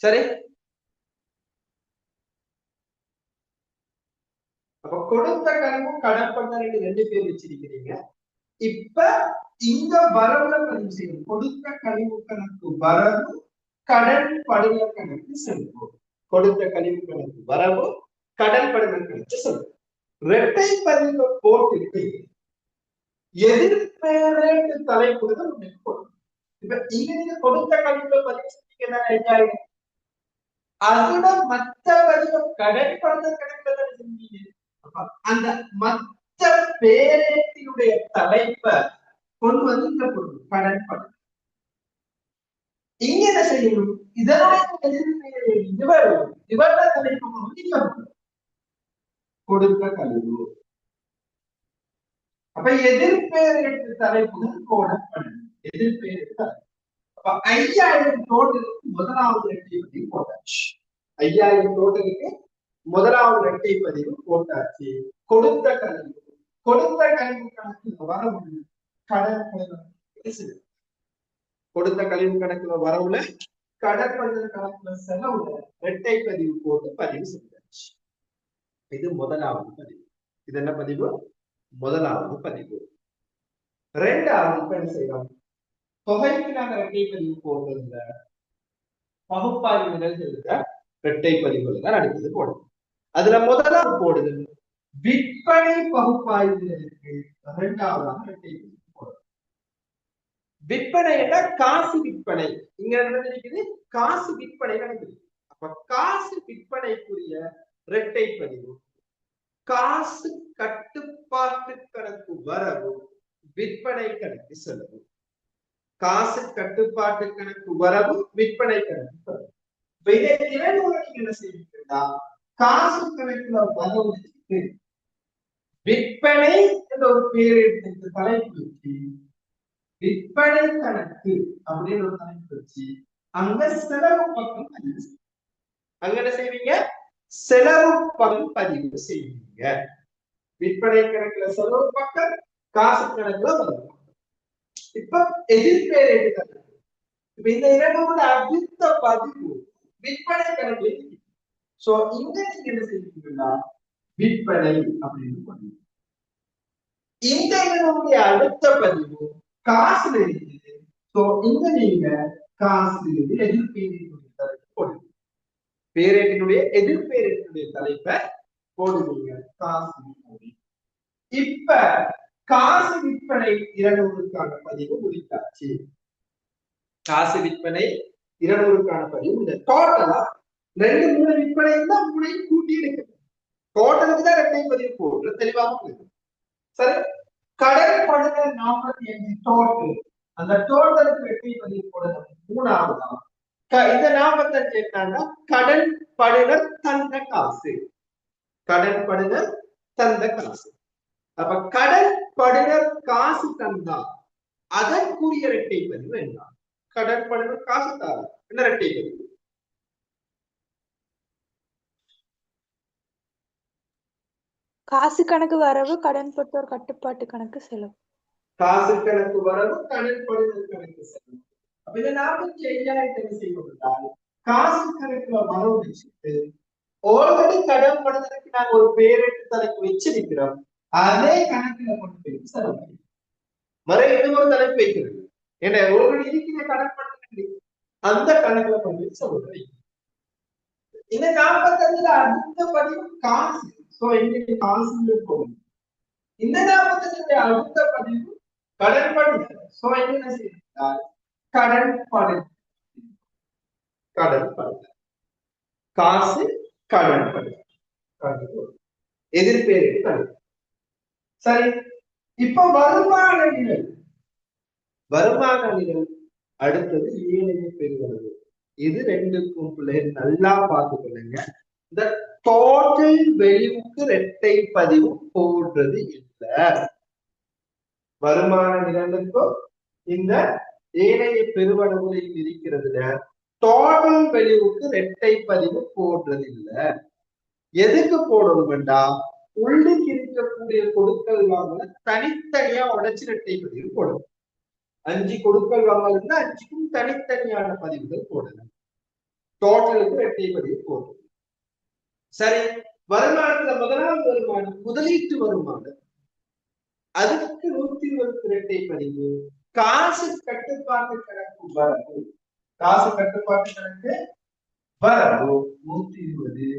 சரி, அப்ப கொடுத்த கழிவு கடன் படுதல் ரெண்டு பேர் வச்சிருக்கிறீங்க. இப்ப இந்த வரவுல பதிவு செய்யணும். கொடுத்த கழிவு கணக்கு வரவு, கடன் படுதல் கணக்கு செலவு. கொடுத்த கழிவு கணக்கு வரவு, கடன் படுதல் கணக்கு செலவு. இரட்டை பதிவு போட்டுட்டு எதிர்பேரேட்டு தலைப்புகள் உங்களுக்கு கொடுக்கும். இப்ப இங்க நீங்க கொடுத்த கழிவுல பதிவு செஞ்சீங்கன்னா அதோட மற்ற பதிவு கடன் படுதல் கணக்குல தான் செஞ்சீங்க. அந்த மற்ற பேரேட்டினுடைய தலைப்பை கொண்டு வந்து இங்க போடணும், கடன் படுதல். இங்க என்ன செய்யணும்? இவரோட தலைப்பு கொடுத்த கழிவு. அப்ப எதிர்பேரிட்டு தலைப்புகள் போடப்படும். எதிர்பேரிட்டு தலைப்பு. அப்ப 5000 டோட்டலுக்கு முதலாவது இரட்டை பதிவு போட்டாச்சு. 5000 டோட்டலுக்கு முதலாவது இரட்டை பதிவு போட்டாச்சு. கொடுத்த கழிவு கணக்குல வரவு கொடுத்த கழிவு கணக்குல வரவுல கடற்படுதல் கணக்குல செலவுல இரட்டை பதிவு போட்டு பதிவு செஞ்சாச்சு. இது முதலாவது பதிவு. இது என்ன பதிவு? முதலாவது பதிவு. இரண்டாவது என்ன செய்யலாம்? தொகைக்கு நாங்க இரட்டை பதிவு போடுறதுல பகுப்பாய்வு நிகழ்ச்சிகளுக்கு இரட்டை பதிவுகள் தான் அடுத்தது போடுது. அதுல முதலாவது போடுதல் விற்பனை பகுப்பாய்வு நிகழ்ச்சிக்கு இரண்டாவதாக இரட்டை பதிவு போடுது. விற்பனை காசு விற்பனை இங்க நடந்திருக்குது. காசு விற்பனை நடக்குது. அப்ப காசு விற்பனைக்குரிய இரட்டை பதிவு காசு கட்டுப்பாட்டு கணக்கு வரவு விற்பனை கணக்கு செலவு. காசு கட்டுப்பாட்டு கணக்கு வரவு விற்பனை கணக்கு செலவு. இதை இரண்டு என்ன செய்வீங்கன்னா காசு கணக்குல வரவு விற்பனை என்ற ஒரு பேர் எடுத்து தலைப்பு வச்சு விற்பனை கணக்கு அப்படின்னு ஒரு தலைப்பு வச்சு அங்க செலவு பக்கம் பதிவு அங்க என்ன செய்வீங்க? செலவு பக்கம் பதிவு செய்வீங்க. விற்பனை கணக்குல செலவு பக்கம், காசு கணக்குல வரவு. இப்ப எதிர்பேரேட்டு கணக்கு. இப்ப இந்த இரண்டோட அடுத்த பதிவு விற்பனை கணக்குல இருக்கு. சோ இங்க நீங்க என்ன செய்வீங்கன்னா விற்பனை அப்படின்னு பண்ணுவீங்க. இந்த இதனுடைய அடுத்த பதிவு காசுல இருக்குது. சோ இங்க நீங்க காசு எதிர்பேரேட்டுடைய தலைப்பு போடுவீங்க. பேரேட்டினுடைய எதிர்பேரேட்டினுடைய தலைப்பை போடுவீங்க. காசு விற்பனை. இப்ப காசு விற்பனை 200க்கான பதிவு முடித்தாச்சு. காசு விற்பனை 200க்கான பதிவு இந்த டோட்டலா 2-3 விற்பனை தான் 3 கூட்டி எடுக்கணும். டோட்டலுக்கு தான் இரட்டை பதிவு போடுறது தெளிவாக இருக்கு. சரி, கடன் படுதல் 45 டோட்டல். அந்த டோட்டலுக்கு இரட்டை பதிவு போடுறது மூணாவதா. இந்த 45 என்னன்னா கடன் படுதல் தந்த காசு. கடன் படுதல் தந்த காசு. அப்ப கடன் படுதல் காசு தந்தா அதற்குரிய இரட்டை பதிவு என்ன? கடன் படுதல் காசு தாரா என்ன இரட்டை பதிவு? காசு கணக்கு வரவு கடன் பட்டோர் கட்டுப்பாட்டு கணக்கு செலவு. காசு கணக்கு வரவு கடன் படுதல் கணக்கு செலவு. அப்ப இந்த 45,000 என்ன செய்யப்பட்டால் காசு கணக்குல வரவு வச்சுட்டு ஆல்ரெடி கடன் படுதலுக்கு நாங்க ஒரு பேரெட்டு தலைப்பு வச்சிருக்கிறோம். அதே கணக்குல கொண்டு போய் செலவு வர இன்னொரு தலைப்பு வைக்கிறது. ஏன்னா ஆல்ரெடி இருக்கிற கடன் படுதல் அந்த கணக்குல கொண்டு போய் செலவு. இந்த 45ல அடுத்த பதிவு காசு. சோ இங்க காசு போகும். இந்த 45ல அடுத்த பதிவு கடன் படுதல். சோ இங்க என்ன செய்யறாங்க? கடன் படுதல். கடன் படுதல். காசு கடன் படுதல். எதிர்பேரேட்டு கடன். சரி, இப்ப வருமான நிலை. வருமான நிலை அடுத்தது ஏனைய பெருவரவு. இது ரெண்டுக்கும் பிள்ளைகள் நல்லா பார்த்துக்கொள்ளுங்க. இந்த டோட்டல் வெளிவுக்கு இரட்டை பதிவு போடுறது இல்லை. வருமான நிலைக்கும் இந்த ஏனைய பெருவரவுகளில் இருக்கிறதுல டோட்டல் வெளிவுக்கு இரட்டை பதிவு போடுறது இல்லை. எதுக்கு போடணும் வேண்டாம்? உள்ளுக்கு இருக்கக்கூடிய கொடுக்கல் வாங்கல தனித்தனியா உடைச்சு இரட்டை பதிவு போடணும். 5 கொடுக்கல் வாங்கல் இருந்தா 5க்கும் தனித்தனியான பதிவுகள் போடணும். டோட்டலுக்கு இரட்டை பதிவு போடணும். சரி, வருமானத்துல முதலாவது வருமானம் முதலீட்டு வருமானம். அதுக்கு 120 இரட்டை பதிவு. காசு கட்டுப்பாட்டு கணக்கு வரவு. காசு கட்டுப்பாட்டு கணக்கு வரவு 120.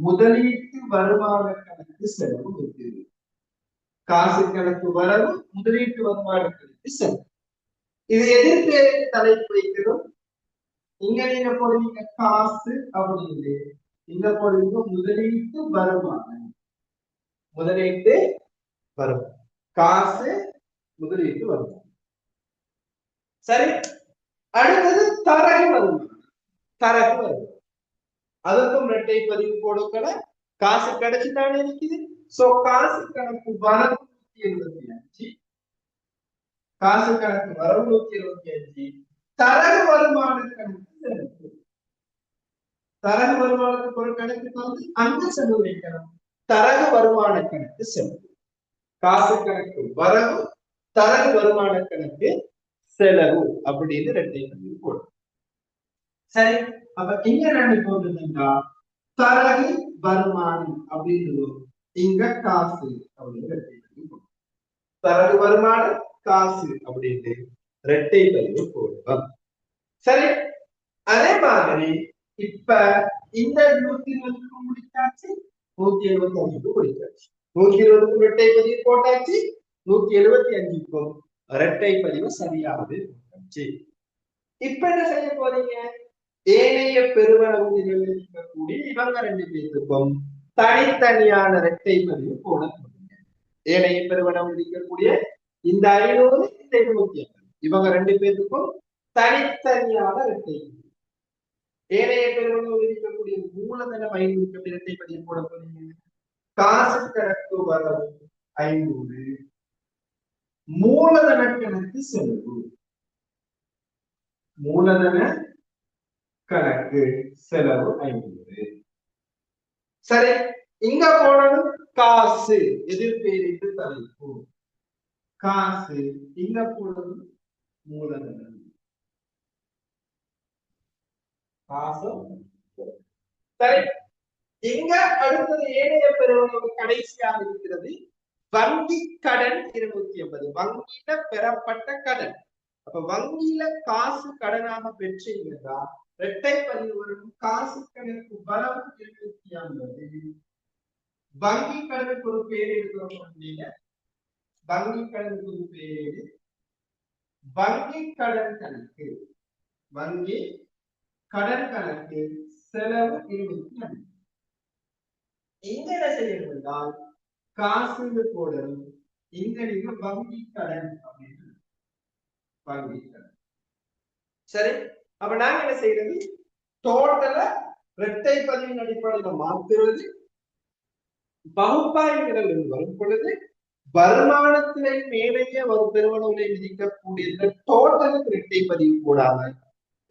முதலீட்டு வருமான கணக்கு செலவு 120. காசு கணக்கு வரவு முதலீட்டு வருமான கணக்கு செலவு. இது எதிர்பேரேட்டு தலைப்பு வைக்கணும். இங்க நீங்க போடுவீங்க காசு அப்படின்னு. இங்க போடுவீங்க முதலீட்டு வருமானம். முதலீட்டு வருமானம். காசு முதலீட்டு வருமானம். சரி, அடுத்தது தரகு வருமானம். தரகு வருமானம் அதற்கும் இரட்டை பதிவு போடுக்கல. காசு கிடைச்சுதானே இருக்குது. சோ காசு கணக்கு வரவு 175, காசு கணக்கு வரவு 175, தரகு வருமான கணக்கு செலவு. தரகு வருமானத்துக்கு ஒரு கணக்குக்கு வந்து அந்த செலவு வைக்கணும். தரகு வருமான கணக்கு செலவு. காசு கணக்கு வரவு, தரகு வருமான கணக்கு செலவு அப்படின்னு ரெட்டை பதிவு போடும். சரி, அப்ப இங்க ரெண்டு போடுறதுன்னா தரகு வருமானம் அப்படின்னு இங்க காசு அப்படின்னு ரெட்டை பதிவு போடும். தரகு வருமானம் காசு அப்படின்னு ரெட்டை பதிவு போடுவோம். சரி, அதே மாதிரி இப்ப இந்த 120 முடிச்சாச்சு, 175 முடிச்சாச்சு. 120 ரெட்டை பதிவு போட்டாச்சு, 175க்கும் ரெட்டை பதிவு சரியானது போட்டாச்சு. இப்ப என்ன செய்ய போறீங்க? ஏனைய பெருவளவு இருக்கக்கூடிய இவங்க ரெண்டு பேருக்கும் தனித்தனியான ரெட்டை பதிவு போட போறீங்க. ஏனைய பெருவளவு இருக்கக்கூடிய இந்த 500, இந்த 250 இவங்க ரெண்டு பேருக்கும் தனித்தனியான ரெட்டை பதிவு. ஏனைய பெருவளவு இருக்கக்கூடிய மூலதன வயது இரட்டை பதிவு போட போறீங்க. காசு கணக்கு வரவு 500, மூலதன கணக்கு செலவு. மூலதன கணக்கு செலவு 500. சரி, இங்க போனதும் காசு எதிர்பேரிட்டு தலைப்பு காசு, இங்க போனதும் மூலதனம் காசு. சரி, இங்க அடுத்தது ஏனைய பெருவளவு கடைசியாக இருக்கிறது வங்கி கடன் 250. வங்கியில பெறப்பட்ட கடன். அப்ப வங்கியில காசு கடனாக பெற்றீங்கன்னா இரட்டை பதிவு வரும். காசு கணக்கு வரவு 250. வங்கி கடனுக்கு ஒரு பேர் இருக்கிறோம். வங்கி கடனுக்கு ஒரு பேரு வங்கி கடன் கணக்கு. வங்கி கடன் கணக்கு செலவு 250. இங்க என்ன செய்யணும் என்றால் காசு போடணும். இங்க நீங்க வங்கி கடன் அப்படின்னு வங்கி கடன். சரி, அப்ப நாங்க என்ன செய்யறது? டோட்டல இரட்டை பதிவின் அடிப்படையில் மாற்றுவது. பகுப்பாய்வுகள் வரும் பொழுது வருமானத்திலே மேலேயே வரும் பெருவளவுகளை விதிக்கக்கூடிய டோட்டல் இரட்டை பதிவு கூடாம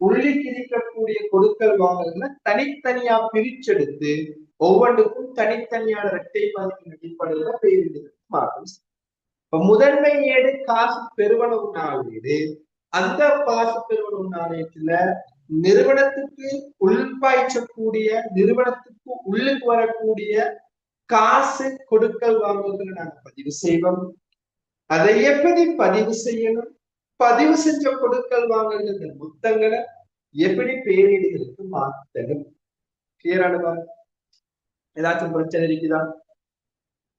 உள்ளிக்கு இருக்கக்கூடிய கொடுக்கல் வாங்கல்களை தனித்தனியா பிரிச்செடுத்து ஒவ்வொன்றுக்கும் தனித்தனியான இரட்டை பதிவின் அடிப்படையில பேர் மாற்றும். இப்ப முதன்மை ஏடு காசு பெருவளவு நாளேடு. அந்த காசு பெருவளவு நாணயத்துல நிறுவனத்துக்கு உள்பாய்ச்சக்கூடிய, நிறுவனத்துக்கு உள்ளுக்கு வரக்கூடிய காசு கொடுக்கல் வாங்குவதில் நாங்க பதிவு செய்வோம். அதை எப்படி பதிவு செய்யணும்? பதிவு செஞ்ச கொடுக்கல் வாங்கல் மொத்தங்களை எப்படி பேரீடுகளுக்கு மாற்றணும்? கிளியரானதா? ஏதாச்சும் பிரச்சனை இருக்குதா?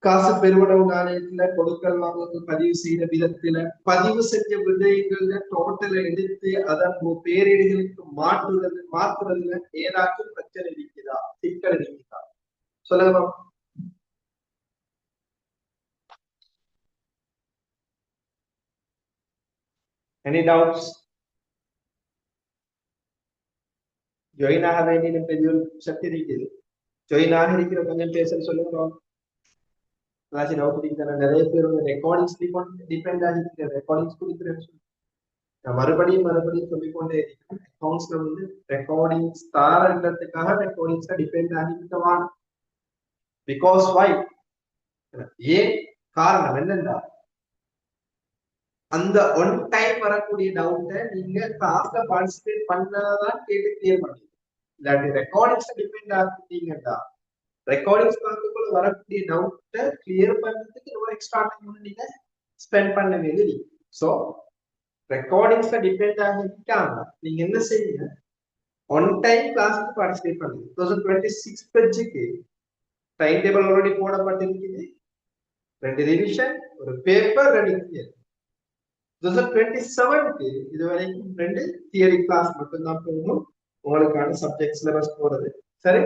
காசு பெருவளவு நாணயத்துல கொடுக்கல் வாங்கல் பதிவு செய்யற விதத்துல பதிவு செஞ்ச விடயங்கள்ல டோட்டலை எடுத்து அதன் பேரீடுகளுக்கு மாற்றுறதுல ஏதாச்சும் பிரச்சனை இருக்குதா? சிக்கல் இருக்குதா? சொல்லுங்க. Any doubts? ஜாயின் ஆக வேண்டிய பெரிய ஒரு சக்தி இருக்குது. ஜாயின் ஆக இருக்கிற கொஞ்சம் பேச சொல்லுங்க. ஏதாச்சும் டவுட் இருக்குதா? நிறைய பேர் ரெக்கார்டிங்ஸ் டிபெண்ட் ஆகிட்டு ரெக்கார்டிங்ஸ் கொடுக்குறேன்னு சொல்லி நான் மறுபடியும் சொல்லிக்கொண்டே இருக்கேன். அக்கௌண்ட்ஸ்ல வந்து ரெக்கார்டிங்ஸ் தாரன்றதுக்காக ரெக்கார்டிங்ஸ்ல டிபெண்ட் ஆகிட்டவான். Because why? ஏன் காரணம் என்னன்னா அந்த ஒன் டைம் வரக்கூடிய டவுட்டை நீங்க கிளாஸ்ல பார்ட்டிசிபேட் பண்ணதான் கேட்டு கிளியர் பண்ணுங்க. இல்லாட்டி ரெக்கார்டிங்ஸ் டிபெண்ட் ஆகிட்டீங்கன்னா ரெக்கார்டிங்ஸ் பார்க்கக்குள்ள வரக்கூடிய டவுட்டை கிளியர் பண்றதுக்கு ஒரு எக்ஸ்ட்ரா டைம் நீங்க ஸ்பெண்ட் பண்ண வேண்டியது. ஸோ ரெக்கார்டிங்ஸ்ல டிபெண்ட் ஆகிட்டாங்க நீங்க என்ன செய்யுங்க? ஒன் டைம் கிளாஸ்க்கு பார்ட்டிசிபேட் பண்ணுங்க. 2026 பேஜுக்கு டைம் டேபிள் ஆல்ரெடி போடப்பட்டிருக்குது. 2 ரிவிஷன், ஒரு பேப்பர், 2 கிளியர். 2027க்கு இதுவரைக்கும் 2 தியரி கிளாஸ் மட்டும்தான் போகணும். உங்களுக்கான சப்ஜெக்ட் சிலபஸ் போறது. சரி,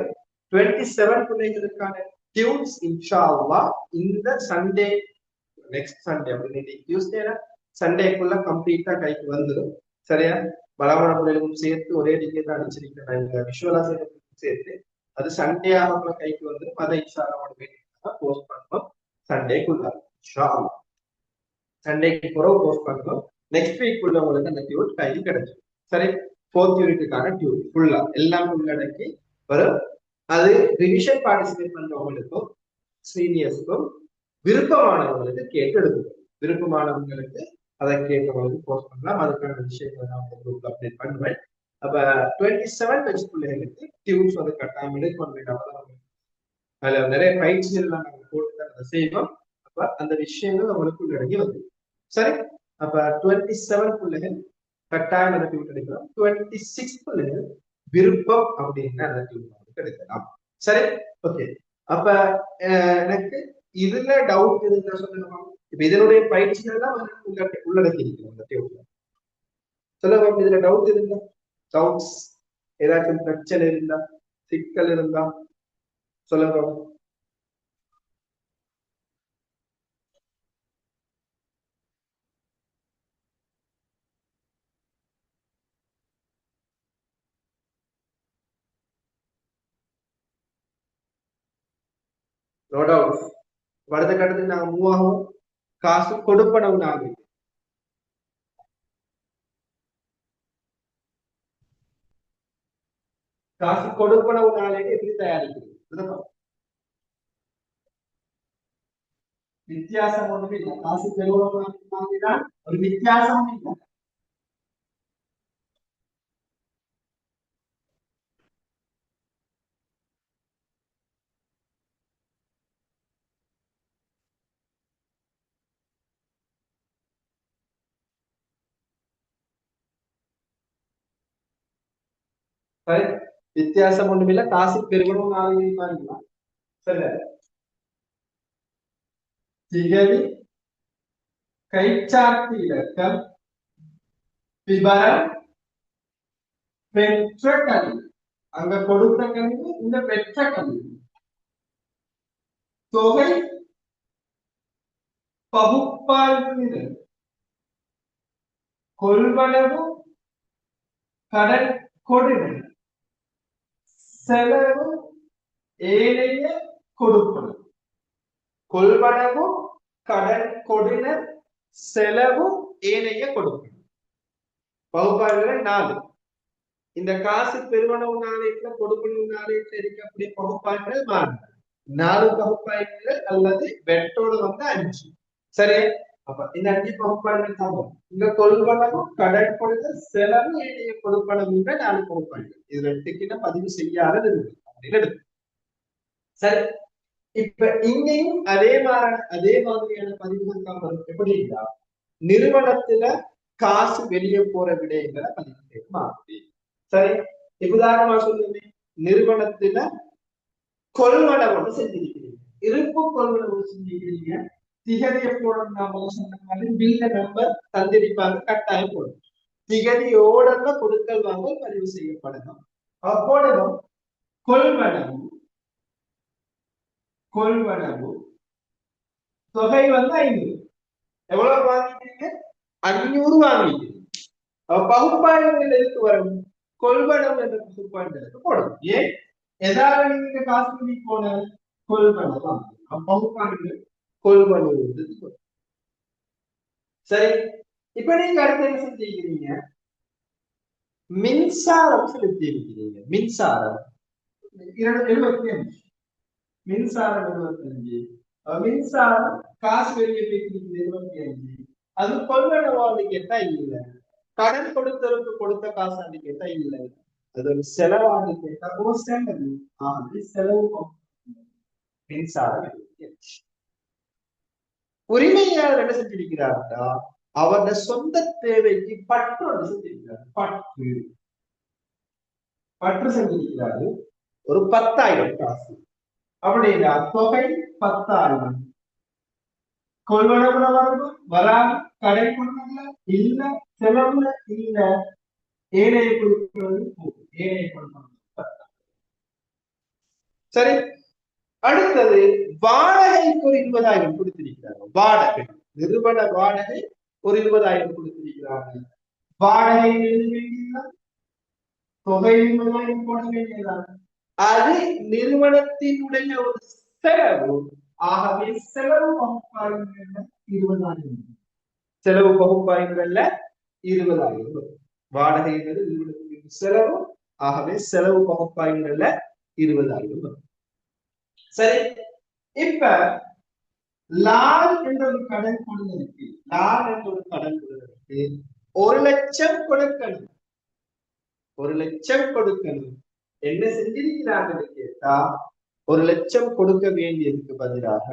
27 பிள்ளைகளுக்கான டியூன்ஸ் இன்ஷா அல்லாஹ் இந்த சண்டே, நெக்ஸ்ட் சண்டே அப்படின்னு டியூஸ்டேல சண்டேக்குள்ள கம்ப்ளீட்டா கைக்கு வந்துடும். சரியா? பலமான பிள்ளைகளுக்கும் சேர்த்து ஒரே டிக்கெட் அடிச்சிருக்கேன். விஷுவலா சேர்த்து அது சண்டே ஆகக்குள்ள கைக்கு வந்துடும். அதை இன்ஷா அல்லாஹ் போஸ்ட் பண்ணுவோம் சண்டேக்குள்ள இன்ஷா அல்லாஹ். சண்டேக்கு பிறகு போஸ்ட் பண்ணுவோம். நெக்ஸ்ட் வீக் உள்ள உங்களுக்கு அந்த டியூட் கையில் கிடைக்கும். சரி, 4th யூனிட்டுக்கான டியூட் ஃபுல்லா எல்லாம் உள்ளடக்கி வரும். அது ரிவிஷன் பார்ட்டிசிபேட் பண்றவங்களுக்கும் சீனியர்ஸ்க்கும் விருப்பமானவங்களுக்கு கேட்டு எடுத்துக்கணும். விருப்பமானவங்களுக்கு அதை கேட்கறவங்களுக்கு போஸ்ட் பண்ணலாம். அதுக்கான விஷயங்களை நான் குரூப்ல அப்டேட் பண்ணுவேன். அப்ப 27 வயசு பிள்ளைகளுக்கு டியூட்ஸ் வந்து கட்டாயம் எடுக்கணும். அதுல நிறைய பயிற்சிகள் நாங்க போட்டு அதை செய்வோம். அப்ப அந்த விஷயங்கள் நம்மளுக்கு உள்ளடங்கி வந்து சரி. அப்ப 27 பிள்ளைகள் கட்டாயம் அந்த டியூட் எடுக்கலாம். 26 பிள்ளைகள் விருப்பம் அப்படின்னு அந்த டியூட் எடுக்கலாம். சரி, ஓகே. அப்ப எனக்கு இதுல டவுட் இருந்தா சொல்லுங்க. இப்ப இதனுடைய பயிற்சிகள் தான் உள்ளடக்கி இருக்கிறோம் அந்த டியூட்ல. சொல்லுங்க, இதுல டவுட் இருந்தா, டவுட்ஸ் ஏதாச்சும் பிரச்சனை இருந்தா, சிக்கல் இருந்தா சொல்லுங்க. No doubt. அடுத்த கட்டத்துக்கு நாங்க மூவ் ஆகும். காசு கொடுப்பனவு நாங்க காசு கொடுப்பனவு நாளைக்கு எப்படி தயாரிக்கிறது? வித்தியாசம் ஒன்றும் இல்லை. காசு பெறுவனவு ஒரு வித்தியாசம் இல்லை. சரி, வித்தியாசம் ஒன்றுமில்ல. காசு பெறுவனவு நாளைக்கு சரி. திகதி கைச்சார்த்தி இலக்கம் விபரம் பெற்ற கல்வி. அங்க கொடுத்த கல்வி, இந்த பெற்ற கல்வி தொகை பகுப்பாய்வு கொள்வனவு கடன் கொடுமை செலவு ஏனைய கொடுப்பனவு. கொள்வனவு கடன் கொடுன செலவு ஏனைய கொடுப்பனவு. பகுப்பாய்வுல 4. இந்த காசு பெறுவனவு நாளைக்குல கொடுப்பனவு நாளைக்குல இருக்கக்கூடிய பகுப்பாய்வுகள் 4 பகுப்பாய்வுகள் அல்லது வெட்டோட வந்து 5. சரி, அப்ப இந்த 5 பகுப்பாய்வுகள் தான். இந்த கொள்வனவு கடன் கொடுத்த செலவு ஏனைய கொடுப்பனவு 4 பகுப்பாய்வுகள். இது ரெண்டுக்கிட்ட பதிவு செய்யாதது அப்படின்னு எடுத்து. சரி, இப்ப இங்கேயும் அதே மாதிரியான பதிவுகள் தான் வரும். எப்படி இருந்தா நிறுவனத்துல காசு வெளியே போற விடயங்களை பதிவு செய்ய மாதிரி. சரி, உதாரணமா சொல்லுங்க. நிறுவனத்துல கொள்வனவு செஞ்சிருக்கிறீங்க, இருப்பு கொள்வனவு செஞ்சிருக்கிறீங்க. திகதியை போடணும். நாம சொன்ன மாதிரி பில்ல நம்பர் தந்திருப்பாங்க, கட்டாயம் போடணும். திகதியோட கொடுக்கல் வாங்கல் பதிவு செய்யப்படணும். அப்போடவும் கொள்வனவு தொகை வந்து 500. எவ்வளவு வாங்கிட்டீங்க? 500 வாங்கிட்டீங்க. பகுப்பாய்வுகள் எதுக்கு வரும்? கொள்வனவு என்ற பகுப்பாய்வுகளுக்கு போடணும். ஏன் எதாவது நீங்க காசு போன கொள்வனவு பகுப்பாய்வுகள் கொள்வனவு. சரி, இப்ப நீங்க அடுத்து என்ன செஞ்சிருக்கிறீங்க? மின்சாரம் செலுத்தி இருக்கிறீங்க. மின்சாரம் 75. மின்சாரம் 75. மின்சாரம் காசு வெளியே போய்க்கிறீங்க 25. அது கொள்வனவாண்டு கேட்டா இல்ல. கடன் கொடுத்தவருக்கு கொடுத்த காசாண்டு கேட்டா இல்ல. அது ஒரு செலவாண்டு கேட்டா செலவு. மின்சாரம் உரிமையாளர் என்ன செஞ்சிருக்கிறார்டா, அவருடைய சொந்த தேவைக்கு பற்று செஞ்சிருக்கிறார். பற்று செஞ்சிருக்கிறாரு. ஒரு 10,000 காசு. அப்படின்னா தொகை 10,000. கொள்வனவுல வராது, கடை கொள்வதுல இல்ல, செலவுல இல்ல, ஏழையை கொடுக்கிறது. ஏழையை கொடுக்கணும். சரி, அடுத்தது வாடகைக்கு ஒரு 20,000 கொடுத்திருக்கிறாங்க. வாடகை, நிறுவன வாடகை ஒரு 20,000 கொடுத்திருக்கிறாங்க. வாடகை தொகை 20,000 போட வேண்டியதான். அது நிறுவனத்தினுடைய ஒரு செலவு. ஆகவே செலவு 20,000. செலவு பகுப்பாய்வுகள்ல 20,000 வரும். வாடகை என்பது நிறுவனத்தின் செலவு. ஆகவே செலவு பகுப்பாய்வுகள்ல 20,000 வரும். சரி, இப்ப லால் என்ற ஒரு கடன் கொடுத்ததற்கு 1,00,000 கொடுக்கணும். 1,00,000 கொடுக்கணும். என்ன செஞ்சிருக்கிறாங்கன்னு கேட்டா 1,00,000 கொடுக்க வேண்டியதுக்கு பதிலாக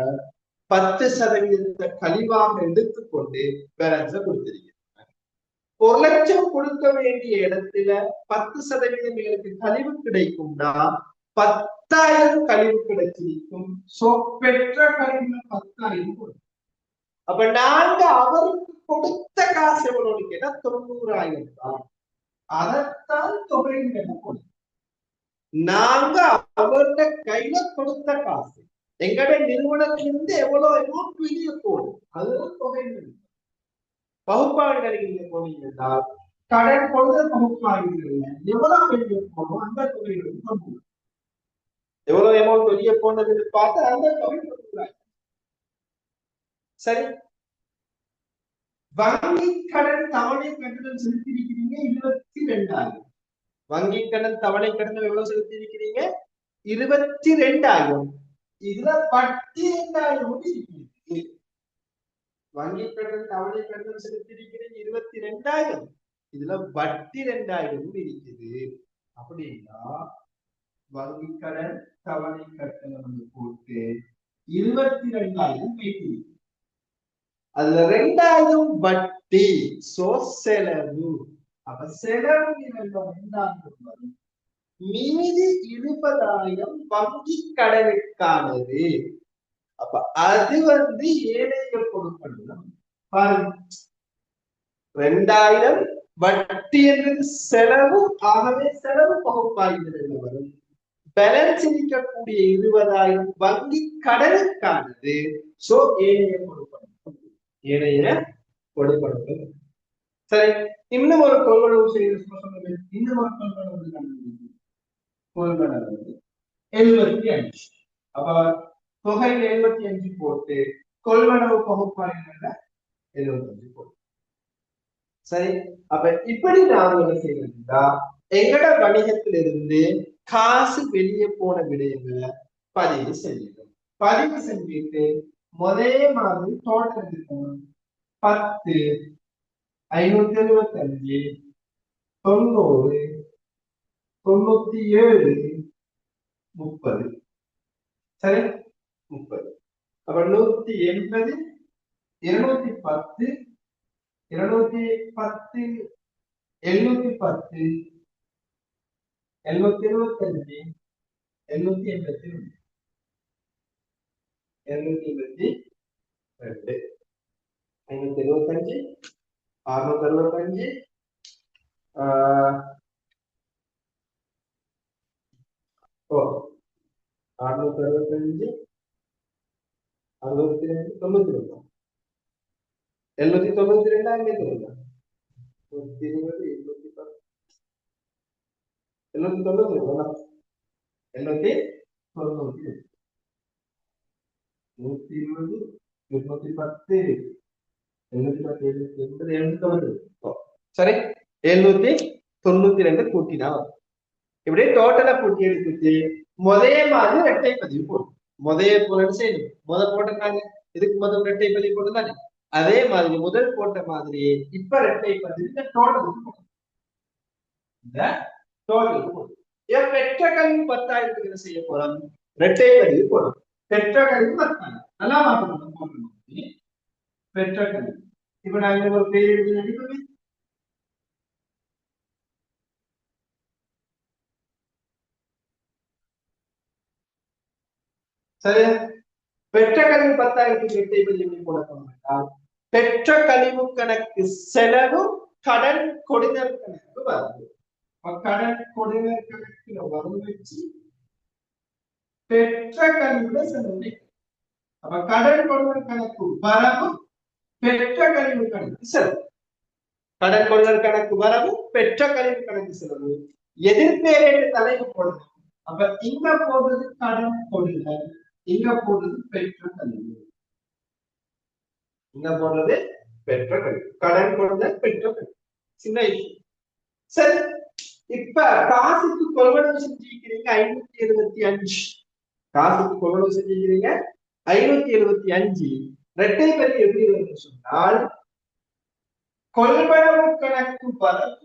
10% கழிவாக எடுத்துக்கொண்டு பேலன்ஸ கொடுத்திருக்கிறாங்க. 1,00,000 கொடுக்க வேண்டிய இடத்துல 10% எங்களுக்கு கழிவு கிடைக்கும்னா 10,000 கழிவு கிடைச்சிருக்கும். சோ பெற்ற கழிவுல 10,000 கொடுக்கும். அப்ப நாங்க அவருக்கு கொடுத்த காசு எவ்வளவு கேட்டா 90,000 தான். அதைத்தான் தொகை கொடுக்கும். நாங்க அவருடைய கையில கொடுத்த காசு எங்களுடைய நிறுவனத்திலிருந்து எவ்வளவு அமௌண்ட் வெளியே போடும், அதுதான் தொகை. பகுப்பாய்வுகள் நீங்க போனீங்கன்னா கடன் கொடுத்த பகுப்பாய்வுகள் எவ்வளவு வெளியே போடும் அந்த தொகைகளுக்கு எவ்வளவு அமௌண்ட் வெளியே போனதுன்னு பார்த்து அந்த தொகை கொடுக்குறாங்க. சரி, வங்கி கடன் தவணை கட்டணம் செலுத்திருக்கிறீங்க 22,000. வங்கி கடன் தவணை கட்டணம் எவ்வளவு செலுத்திருக்கிறீங்க 22,000. இதுல வட்டி 2,000. வங்கி கடன் தவணை கட்டணம் செலுத்திருக்கிறீங்க 22,000. இதுல வட்டி 2,000 இருக்குது. அப்படின்னா வங்கி கடன் தவணை கட்டணம் போட்டு 22,000 வைத்திருக்கு. அதுல 2,000 வட்டி. சோ செலவு. அப்ப செலவு 2,000 வரும். மீதி 20,000 வங்கி கடனுக்கானது. அப்ப அது ஏழைகள் கொடுக்கணும். பாருங்க, 2,000 வட்டி என்றது செலவு. ஆகவே செலவு பகுப்பாய்வு வரும். பேலன்ஸ் இருக்கக்கூடிய 20,000 வங்கி கடனுக்கானது. சோ ஏழைய கொடுக்கணும். சரி, இன்னும் ஒரு கொள்வனவு செய்த இன்னும் ஒரு கொள்வனவு 75. அப்ப தொகையில 75 போட்டு கொள்வனவு பகுப்பாய்வுல 75 போட்டு. சரி, அப்ப இப்படி நாம என்ன செய்யணும்னா எங்கட வணிகத்திலிருந்து காசு வெளியே போன விடயங்களை பதிவு செய்யணும். பதிவு செஞ்சுட்டு முதலே மாதிரி டோட்டல் இருக்கணும். 10, 575, 90, 97, 30. சரி, 30. அப்ப 180, 210, 210, 710, 775, 782, 782, 575, 665, 665, 62, 92, 792 அங்கே சொல்லுங்க. 120, 710, 790, 120, 210, 710, சரி, 792 கூட்டினா இப்படியே டோட்டலா கூட்டி எடுத்துட்டு முதலே மாதிரி இரட்டை பதிவு போடும். முதலே போல செய்யணும். முதல் போட்டாங்க, இதுக்கு முதல் இரட்டை பதிவு போட்டுதானே, அதே மாதிரி முதல் போட்ட மாதிரியே இப்ப இரட்டை பதிவு இந்த டோட்டலுக்கு போடும். இந்த டோட்டலுக்கு போடும். பெற்ற கல்வி 10,000 என்ன செய்ய போறோம், இரட்டை பதிவு போடும். பெற்ற கல்வி 10,000 நல்லா மாற்றணும். போடணும் பெற்ற கல்வி. இப்ப நாங்க ஒரு பேர் எழுதி சரியா, பெற்ற கழிவு 10,000 இரட்டை பதிவு போடப்படும். பெற்ற கழிவு கணக்கு செலவு கடன் கொடுஞர் கணக்கு வருது. கடன் கொடுஞர் கணக்குல வரும் வச்சு பெற்ற கழிவுல செலவு. அப்ப கடன் கொடுஞர் கணக்கு வரவு, பெற்ற கழிவு கணக்கு செலவு. கடன் கொடுஞர் கணக்கு வரவு, பெற்ற கழிவு கணக்கு செலவு. எதிர்பேரேட்டு தலைவு போடணும். அப்ப இங்க போடுறது கடன் கொடுஞர், இங்க போடுறது பெற்ற கழிவு. இங்க போடுறது பெற்ற கல்வி. கடன் கொடுத்த பெற்ற கல்வி. சின்ன விஷயம். சரி, இப்ப காசுக்கு கொள்வனவு செஞ்சிருக்கிறீங்க 575. காசுக்கு கொள்வனவு செஞ்சிருக்கிறீங்க 575. இரட்டை பெரு எப்படி வரும்னு சொன்னால் கொள்வனவு கணக்கு வரவு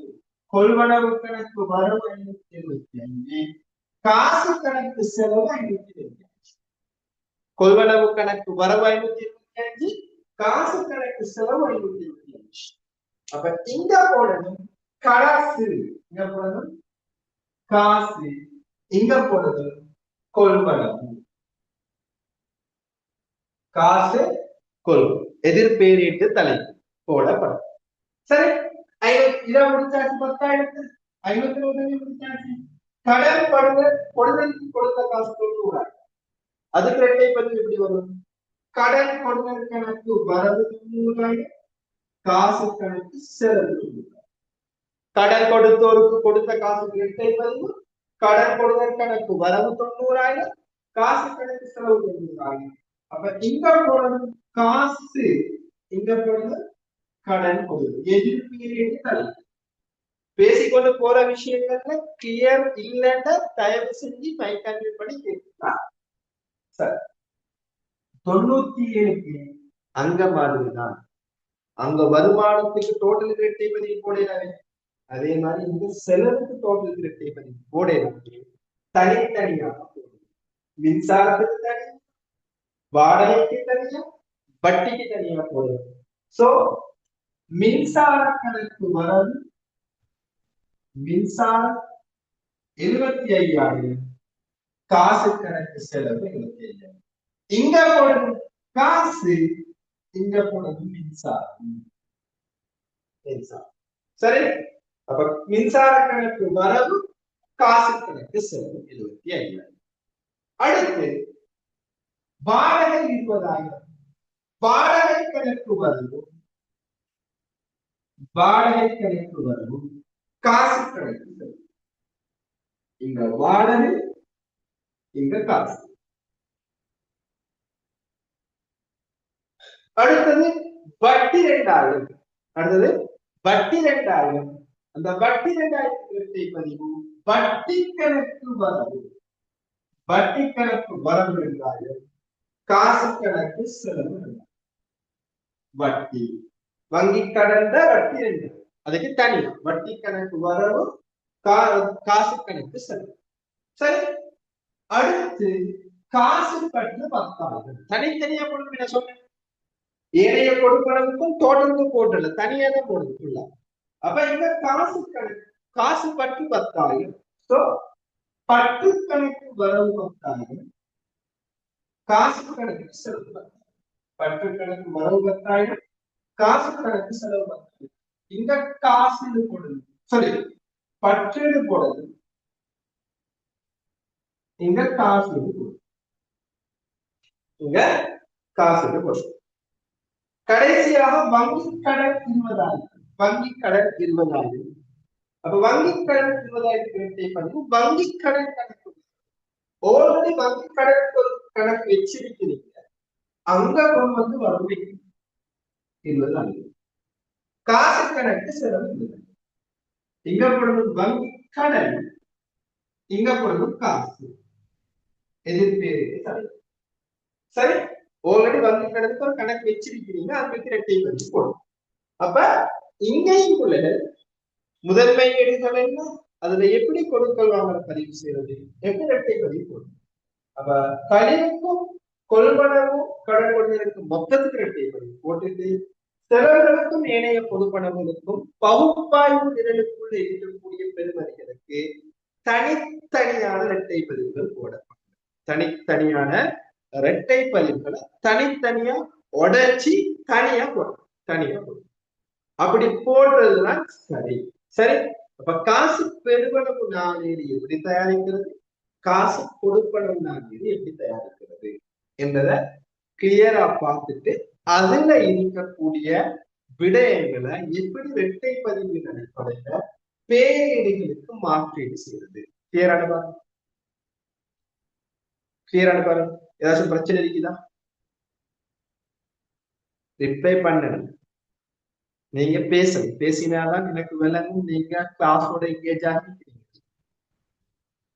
575, காசு கணக்கு செலவு 525. கொள்வனவு கணக்கு வரவு 525, காசு கணக்கு செலவு 525. அப்ப இங்க போடணும் காசு, இங்க போடணும் காசு, இங்க போடணும் கொள்வனவு. காசு கொள்வனவு எதிர்பேரிட்டு தலைப்பு போடப்படும். சரி, இதை முடிச்சாச்சு. 10,000 520 முடிச்சாச்சு. கடன் கொடுதலுக்கு கொடுத்த காசு 90. அதுக்கு இரட்டை பதிவு எப்படி வரும்? கடன் கொடுதல் கணக்கு வரவு 90, காசு கணக்கு செலவு 90. கடன் கொடுத்தோருக்கு கொடுத்த காசுக்கு இரட்டை பதிவு, கடன் கொடுதல் கணக்கு வரவு 90,000, காசு கணக்கு செலவு 90,000. அப்ப இங்க போடணும் காசு, இங்க போடணும் கடன் கொடுதல். எதிர்பீரியட் தலைப்பு. பேசிக்கொண்டு போற விஷயங்கள்ல கிளியர் இல்லைன்னா தயவு செஞ்சு மைக்கான்வி பண்ணி கேட்கலாம். சரி, 97க்கு அங்க மாதிரிதான். அங்க வருமானத்துக்கு டோட்டல் இரட்டை பதிவு போடலாமே, அதே மாதிரி இங்க செலவுக்கு டோட்டல் இரட்டை பதிவு போடலாமே. தனித்தனியாக போடுது. மின்சாரத்துக்கு தனியா, வாடகைக்கு தனியா, வட்டிக்கு தனியா போடுது. சோ மின்சார கணக்கு வரவு மின்சாரம் 75,000, காசு கணக்கு செலவு 75,000. இங்க போடணும் காசு, இங்க போடணும் மின்சாரம். சரி, அப்ப மின்சார கணக்கு வரவு, காசு கணக்கு செலவு 75,000. அடுத்து வாடகை 20,000. வாடகை கணக்கு வரவு, வாடகை கணக்கு வரவு, காசு கணக்கு செலவு. இங்க வாடகை, இங்க காசு. அடுத்தது வட்டி 2000. அடுத்தது வட்டி 2000. அந்த வட்டி 2000 பதிவு வட்டி கணக்கு வரவு, வட்டி கணக்கு வரவு 2000, காசு கணக்கு செலவு 2000. வட்டி வங்கி கடன் வட்டி 2000, அதுக்கு தனியா வட்டி கணக்கு வரவு, காசு கணக்கு செலவு. சரி, அடுத்து காசு பற்று 10,000. தனித்தனியா போடணும். என்ன சொன்னேன்? ஏனைய கொடுப்பனவுக்கும் டோட்டலுக்கும் போட்டல, தனியா தான் போடுது. அப்ப இங்க காசு கணக்கு, காசு பற்று 10,000. சோ பற்று கணக்கு வரவு 10,000, காசு கணக்கு செலவு 10,000. பற்று கணக்கு வரவு 10,000, காசு கணக்கு செலவு 10,000. இங்க காசு போடுது, சரி பற்று போடுது, இங்க காசு போடுது, இங்க காசு போடுது. கடைசியாக வங்கி கடன் 20,000. வங்கி கடன் 20,000. அப்ப வங்கி கடன் 20,000 வங்கி கடன் கணக்கு ஆல்ரெடி வங்கி கடன் கணக்கு வச்சிருக்கிறீங்க, அங்க வந்து வரவு 20,000. காசு கணக்கு செலவு 20,000. இங்க போடணும் வங்கி கடன், இங்க போடணும் காசு. எதிர்பேரு. சரி, ஆல்ரெடி வங்கி கடனுக்கு ஒரு கணக்கு வச்சிருக்கிறீங்க, அதுக்கு இரட்டை பதிவு போடும். அப்ப இங்கேயும் பிள்ளைகள் முதன்மை எடுத்தல் என்ன, அதுல எப்படி கொடுக்கல் வாங்கல பதிவு செய்யறது, எப்படி இரட்டை பதிவு போடும். அப்ப கழிவுக்கும் கொள்வனவும் கடன் கொள்வதற்கும் மொத்தத்துக்கு இரட்டை பதிவு போட்டுட்டு, செலவுகளுக்கும் ஏனைய பொதுப்பணங்களுக்கும் பகுப்பாய்வு நிரலுக்குள் இருக்கக்கூடிய பெருமதிகளுக்கு தனித்தனியான இரட்டை பதிவுகள் போடப்படும். தனித்தனியான இரட்டை பதிவுகளை தனித்தனியா உடைச்சி தனியா போடும், தனியா போடும். அப்படி போடுறதுதான் சரி. சரி, அப்ப காசு பெருவனவு நாளேடு எப்படி தயாரிக்கிறது, காசு கொடுப்பனவு நாளேடு எப்படி தயாரிக்கிறது என்றதை கிளியரா பார்த்துட்டு அதுல இருக்கக்கூடிய விடயங்களை எப்படி இரட்டை பதிவின் அடிப்படையில பேரிடுகளுக்கு மாற்றீடு செய்யறது. கிளியரான பாருங்க, கிளியரான பாருங்க. ஏதாச்சும் பிரச்சனை இருக்குதா? ரிப்ளை பண்ணணும். நீங்க பேசணும், பேசினாதான் எனக்கு விளங்கும் நீங்க கிளாஸோட எங்கேஜ் ஆகிருக்கீங்க.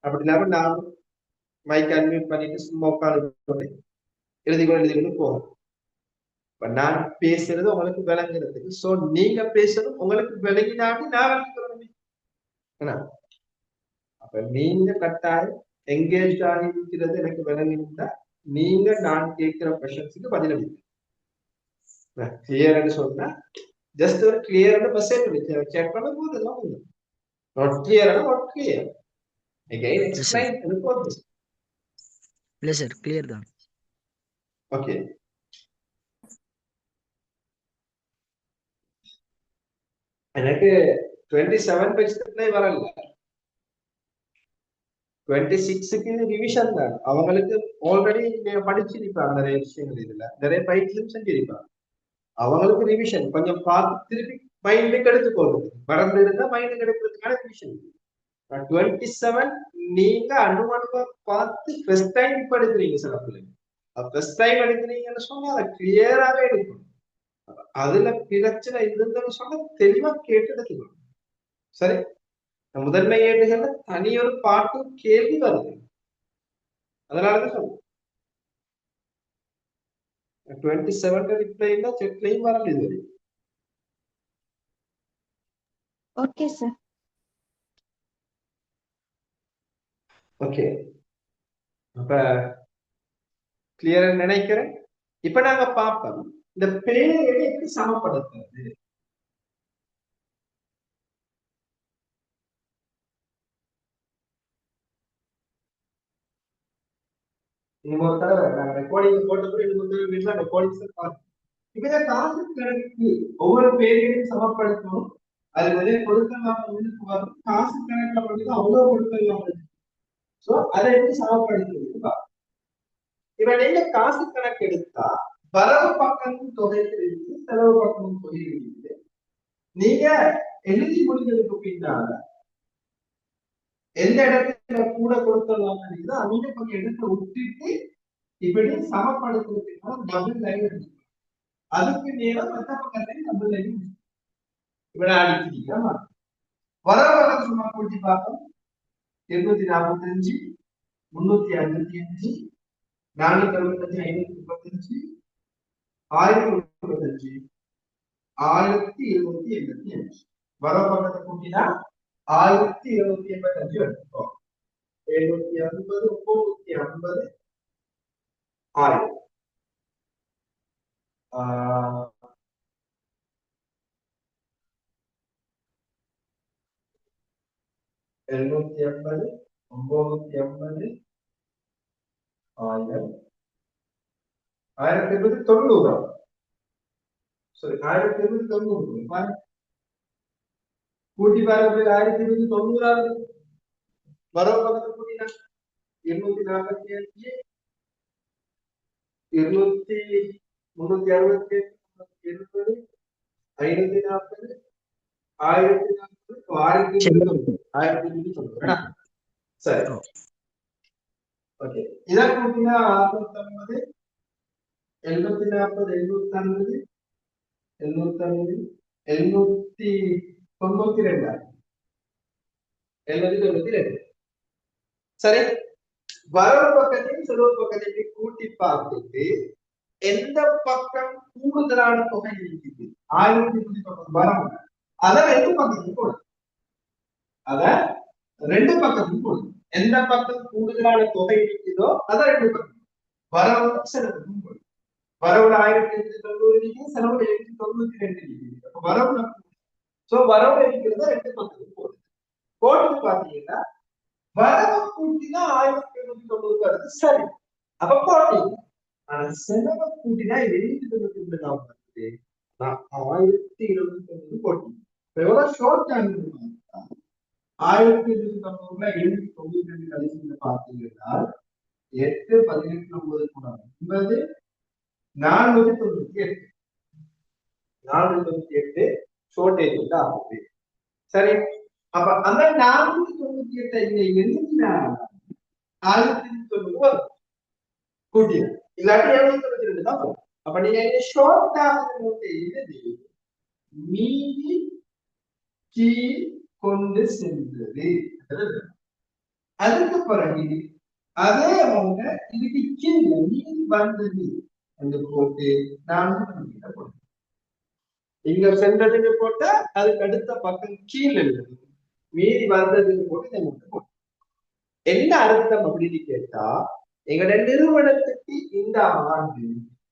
அப்படி இல்லாம நான் மைக் அன்மியூட் பண்ணிட்டு சும்மா உட்காந்து எழுதிக்கொண்டு போகணும். இப்ப நான் பேசுறது உங்களுக்கு விளங்குறதுக்கு, சோ நீங்க பேசுறது உங்களுக்கு விளங்கினாலும் நான் விளங்கிக்கிறேன். என்ன? அப்ப நீங்க கட்டாயம் எங்கேஜ் ஆகி இருக்கிறது எனக்கு விளங்கினா நீங்க நான் கேட்கிற கொஸ்டின்ஸுக்கு பதிலளிங்க. கிளியர்னு சொன்னா ஜஸ்ட் ஒரு கிளியரான மெசேஜ் செக் பண்ண போதெல்லாம் not clear not clear again explain report. இல்ல சார் கிளியர் தான். ஓகே, எனக்கு 27 பெர்சென்ட்ல வரல, 26க்கு ரிவிஷன் தான். அவங்களுக்கு ஆல்ரெடி படிச்சிருப்பாங்க, நிறைய விஷயங்கள் இதுல நிறைய பயிற்சியும் செஞ்சிருப்பாங்க. அவங்களுக்கு ரிவிஷன் கொஞ்சம் பார்த்து திருப்பி மைண்டுக்கு எடுத்துக்கொள்றது, மறந்து இருந்தா மைண்டுக்கு எடுக்கிறதுக்கான ரிவிஷன். 27 நீங்க அனுமானமா பார்த்து ஃபர்ஸ்ட் டைம் இப்ப எடுக்கிறீங்க. சில பிள்ளைங்க ஃபர்ஸ்ட் டைம் எடுக்கிறீங்கன்னு சொன்னா அதை கிளியராவே எடுக்கணும். அதுல பிரச்சனை இருந்ததுன்னு சொன்னா தெளிவா கேட்டு எடுத்துக்கணும். சரி, முதன்மை ஏடுகள்ல தனி ஒரு பாட்டு கேள்வி வருது, அதனாலதான் சொல்றேன் 27 ரிப்ளைல செக்லையும் வரல இது. Okay sir. ஓகே, அப்ப கிளியரா நினைக்கிறேன். இப்ப நாங்க பார்ப்போம் இந்த பேரை எப்படி சமப்படுத்துறது. இன்னொரு தடவை நாங்க ரெக்கார்டிங் போட்டப்போ இன்னொரு ரெக்கார்டிங்ஸ் பார்ப்போம். இப்ப காசு கணக்கு ஒவ்வொரு பேரையும் சமப்படுத்தணும். அது வெளியே கொடுக்கலாம் வரும், காசு கணக்குல மட்டும் அவ்வளவு கொடுக்கலாம். சோ அதை எப்படி சமப்படுத்துறது. இப்ப நீங்க காசு கணக்கு எடுத்தா வரவு பக்கமும் தொகை இருக்கு, செலவு பக்கமும் தொகை இருக்கு. நீங்க எழுதி முடிஞ்சதுக்கு பின்னால எந்த இடத்துல கூட கொடுக்கலாம் அவங்க கொஞ்சம் இடத்தை விட்டுட்டு இப்படி சமப்படுத்துறதுக்கு டபுள் லைன் இருக்கு. அதுக்கு நேரம் மற்ற பக்கத்தையும் டபுள் லைன் இப்படி அடிக்கிறீங்க. வரவு சும்மா கூட்டி பார்த்தோம் 245, 355, 465, 535, 1035, 1285. வரவு பக்கத்தை கூட்டினா 1285 எடுத்துக்கோம். 750, 950, 1000. 750, 950, 1000, 1290. சரி, 1290 கூட்டி பாருங்க. 1290 வரவு பக்கத்தை கூட்டினா 245, 200, 368, 70, 540, 1040, 1290. சரி, ஓகே. இதை கூட்டினா 650, 740, 750, 750, 792, 792. சரி, வரவு பக்கத்தையும் செலவு பக்கத்தையும் கூட்டி பார்த்துட்டு எந்த பக்கம் கூடுதலான தொகை இருக்குது 1000 பக்கம் வரவு, அதை 2 பக்கத்துக்கும் போடும். அத 2 பக்கத்துக்கும் போடும். எந்த பக்கம் கூடுதலான தொகை இருக்குதோ அதை 2 பக்கம் வரவு செலவுக்கும் போடும். வரவுல 1890 இருக்கு, செலவுல 792 இருக்கு. அப்ப வரவுல வரவுல இருக்கிறத 2 பக்கத்துக்கும் போடும். போட்டு பாத்தீங்கன்னா வரவு கூட்டினா 1790 வருது. சரி, அப்ப போட்டீங்க. ஆனா செலவை கூட்டினா 792 தான் வருது. 1079 போட்டீங்க. எவ்வளவு ஷார்ட் ஆகுது 1790ல 792 கழிச்சு பார்த்தீங்கன்னா 8, 18, 9 9, 498. 498 ஷார்டேஜ் வந்து ஆகுது. சரி, அப்ப அந்த 498 எழுதினா 1090 வரும் கூட்டினா, இல்லாட்டி 792 தான் வரும். அப்ப நீங்க ஷார்ட் ஆகுது எழுதி மீதி கீழ் கொண்டு சென்றது. அதுக்கு பிறகு அதே அவங்க இதுக்கு கீழே மீதி வந்தது என்று போட்டு நான் போட்டேன். இங்க சென்றதுக்கு போட்டா அதுக்கு அடுத்த பக்கம் கீழே எழுது, மீதி வந்ததுக்கு போட்டு போட்டேன். என்ன அர்த்தம் அப்படின்னு கேட்டா, எங்களோட நிறுவனத்துக்கு இந்த ஆண்டு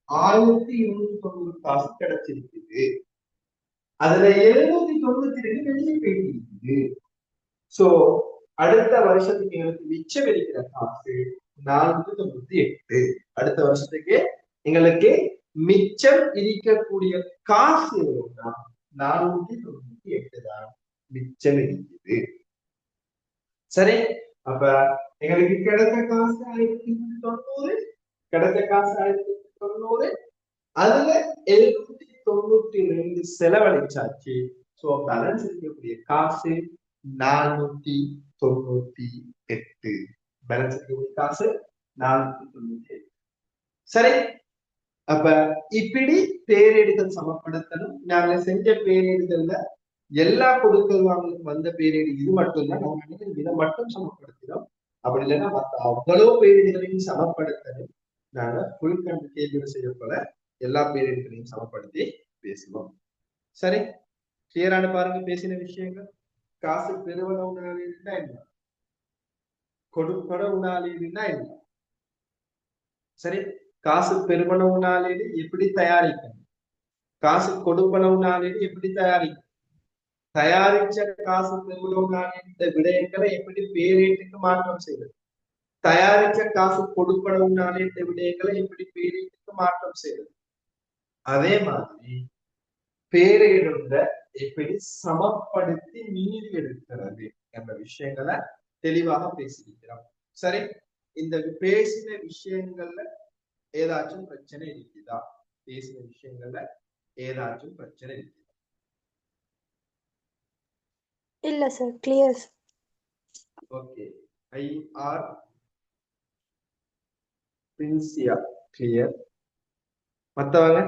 1290 காசு கிடைச்சிருக்குது. அதுல 792 வெளியே போயிட்டு. சோ அடுத்த வருஷத்துக்கு எங்களுக்கு மிச்சம் இருக்கிற காசு 498. அடுத்த வருஷத்துக்கு எங்களுக்கு மிச்சம் இருக்கக்கூடிய காசு எவ்வளவுனா 498 தான் மிச்சம் இருக்குது. சரி, அப்ப எங்களுக்கு கிடைச்ச காசு 1090, கிடைச்ச காசு 1090, அதுல 792 செலவழிச்சாச்சு. சோ பேலன்ஸ் இருக்கக்கூடிய காசு 498. பேலன்ஸ் இருக்கக்கூடிய காசு 498. சரி, அப்ப இப்படி பேரேடுகள் சமப்படுத்தணும். நாங்க செஞ்ச பேரேடுகள்ல எல்லா கொடுக்கல் வாங்கலும் வந்த பேரேடு இது மட்டும்தான். நாங்க இதை மட்டும் சமப்படுத்தினோம். அப்படி இல்லைன்னா மற்ற அவ்வளவு பேரேடுகளையும் சமப்படுத்தணும். நாங்க ஃபுல் கண்டு கேள்வி செய்யப்போல எல்லா பேரேடுகளையும் சமப்படுத்தி பேசுவோம். சரி, கிளியரான பாருங்க பேசின விஷயங்கள். காசு பெறுவன உணாலினா என்ன, கொடுப்பன உணாலினா என்ன? சரி, காசு பெறுவன உணாலிடு எப்படி தயாரிக்கணும், காசு கொடுப்பன உணாலிடு எப்படி தயாரிக்கணும், தயாரிச்ச காசு பெறுவன உணாலிட விடயங்களை எப்படி பேரேட்டுக்கு மாற்றம் செய்வது, தயாரிச்ச காசு கொடுப்பன உணாலிட விடயங்களை எப்படி பேரேட்டுக்கு மாற்றம் செய்வது, அதே மாதிரி பேரேடுல எப்படி சமப்படுத்தி மீறி எடுக்கிறது என்ற விஷயங்களை தெளிவாக பேசியிருக்கிறோம். சரி, இந்த பேசின விஷயங்கள்ல ஏதாச்சும் பிரச்சனை இருக்குதா? பேசின விஷயங்கள்ல ஏதாச்சும் பிரச்சனை இருக்குதா? இல்ல sir, clear. Okay, IR பிரின்சியா clear. மத்தவங்க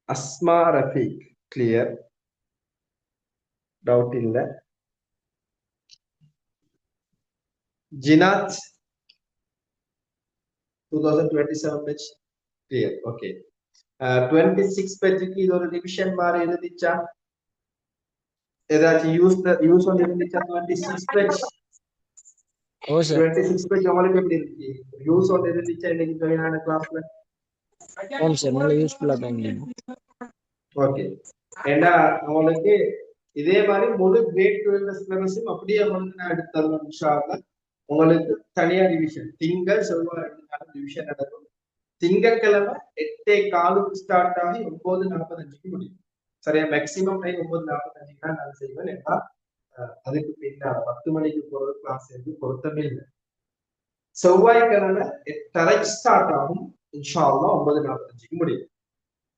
அஸ்மா ரஃபீக் கிளியர், டவுட் இல்ல. ஜினாத் 2027 பேட்ச் கிளியர். ஓகே, 26 பேட்சுக்கு இது ஒரு ரிவிஷன் மாதிரி இருந்துச்சா? ஏதாச்சும் யூஸ் ஒன்று இருந்துச்சா? 26 பேட்ச் 26 பேட்ச் உங்களுக்கு எப்படி இருக்கு? யூஸ் ஒன்று இருந்துச்சா இன்னைக்கு ஜாயின் ஆன கிளாஸ்ல? நல்ல யூஸ்ஃபுல்லா தான். ஓகே, ஏன்னா உங்களுக்கு இதே மாதிரி முழு கிரேட் 12 சிலபஸும் அப்படியே வந்து நான் எடுத்துறேன். இன்ஷா அல்லாஹ் உங்களுக்கு தனியா ரிவிஷன் திங்கள் செவ்வாய் 2 நாள் ரிவிஷன் நடக்கும். திங்கட்கிழமை 8:15 ஸ்டார்ட் ஆகி 9:45 முடியும். சரியா, மேக்சிமம் டைம் 9:45 தான் நான் செய்வேன். ஏன்னா அதுக்கு பின்னால் 10 மணிக்கு போற கிளாஸ் வந்து பொருத்தமே இல்லை. செவ்வாய்க்கிழமை 8:30 ஸ்டார்ட் ஆகும். இன்ஷா அல்லாஹ் 9:45 முடியும்.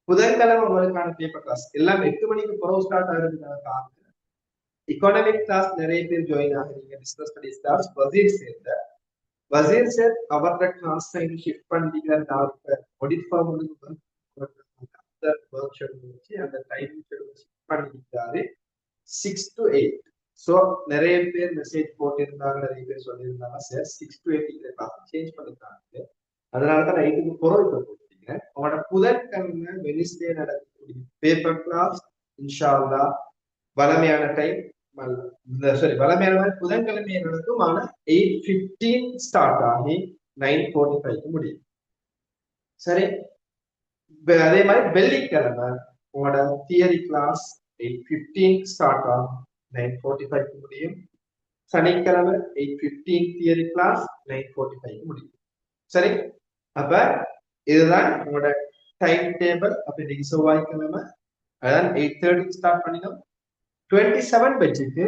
புதன்கிழமை உங்களுக்கான பேப்பர் கிளாஸ் எல்லாம் 8 மணிக்கு புறவு ஸ்டார்ட் ஆகுறதுக்கான காரணம் எக்கனாமிக் கிளாஸ் நிறைய பேர் ஜாயின் ஆகுறீங்க. பிசினஸ் ஸ்டடிஸ் கிளாஸ் வசீர் சேர்ந்த வசீர் சார் அவரோட கிளாஸ் டைம் ஷிஃப்ட் பண்ணிக்கிற ஆடிட் ஃபார்ம் வச்சு அந்த டைம் ஷிஃப்ட் பண்ணிக்கிறாரு 6 to 8. ஸோ நிறைய பேர் மெசேஜ் போட்டிருந்தாங்க, நிறைய பேர் சொல்லியிருந்தாங்க சார் 6 to 8 கிளாஸ் சேஞ்ச் பண்ணிருக்காங்க. அதனாலதான் நைட்டுக்கு புறவு போட்டீங்க. அவனோட புதன்கிழமை வெனிஸ்டே நடக்கக்கூடிய பேப்பர் கிளாஸ் இன்ஷா அல்லாஹ் வளமையான டைம் வளமையான புதன்கிழமை நடக்கும். ஆனா 8:15 ஸ்டார்ட் ஆகி 9:45 முடியும். சரி, அதே மாதிரி வெள்ளிக்கிழமை உங்களோட தியரி கிளாஸ் 8:15 ஸ்டார்ட் ஆகும் 9:45 முடியும். சனிக்கிழமை 8:15 தியரி கிளாஸ் 9:45 முடியும். சரி, அப்ப இதுதான் உங்களோட டைம் டேபிள். அப்ப இன்னைக்கு செவ்வாய்க்கிழமை அதான் 8:30 ஸ்டார்ட் பண்ணிடும். 27 பேட்சுக்கு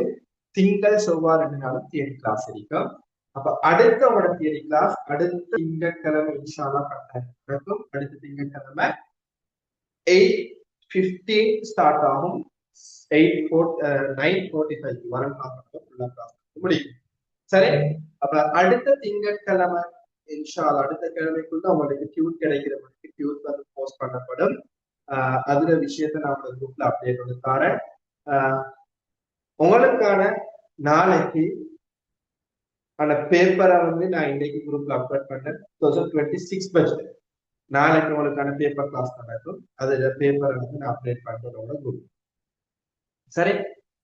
திங்கள் செவ்வாய் 2 நாளும் தியரி கிளாஸ் இருக்கும். அப்ப அடுத்த உங்களோட தியரி கிளாஸ் அடுத்த திங்கட்கிழமை இன்ஷா அல்லாஹ் நடக்கும். அடுத்த திங்கட்கிழமை 8:15 ஸ்டார்ட் ஆகும். 9:45 வரும் கிளாஸ் முடியும். சரி, அப்ப அடுத்த திங்கட்கிழமை இன்ஷா அல்லாஹ் அடுத்த கிழமைக்குள்ள உங்களுக்கு டியூட் கிடைக்கிற மாதிரி டியூட் வந்து போஸ்ட் பண்ணப்படும். அதுல விஷயத்த நான் உங்களோட குரூப்ல அப்டேட் பண்ணி தரேன். உங்களுக்கான நாளைக்கு அந்த பேப்பரை வந்து நான் இன்னைக்கு குரூப்ல அப்லோட் பண்ணேன். 2026 பட்ஜெட் நாளைக்கு உங்களுக்கான பேப்பர் கிளாஸ் நடக்கும். அதுல பேப்பரை வந்து நான் அப்டேட் பண்றதோட குரூப். சரி,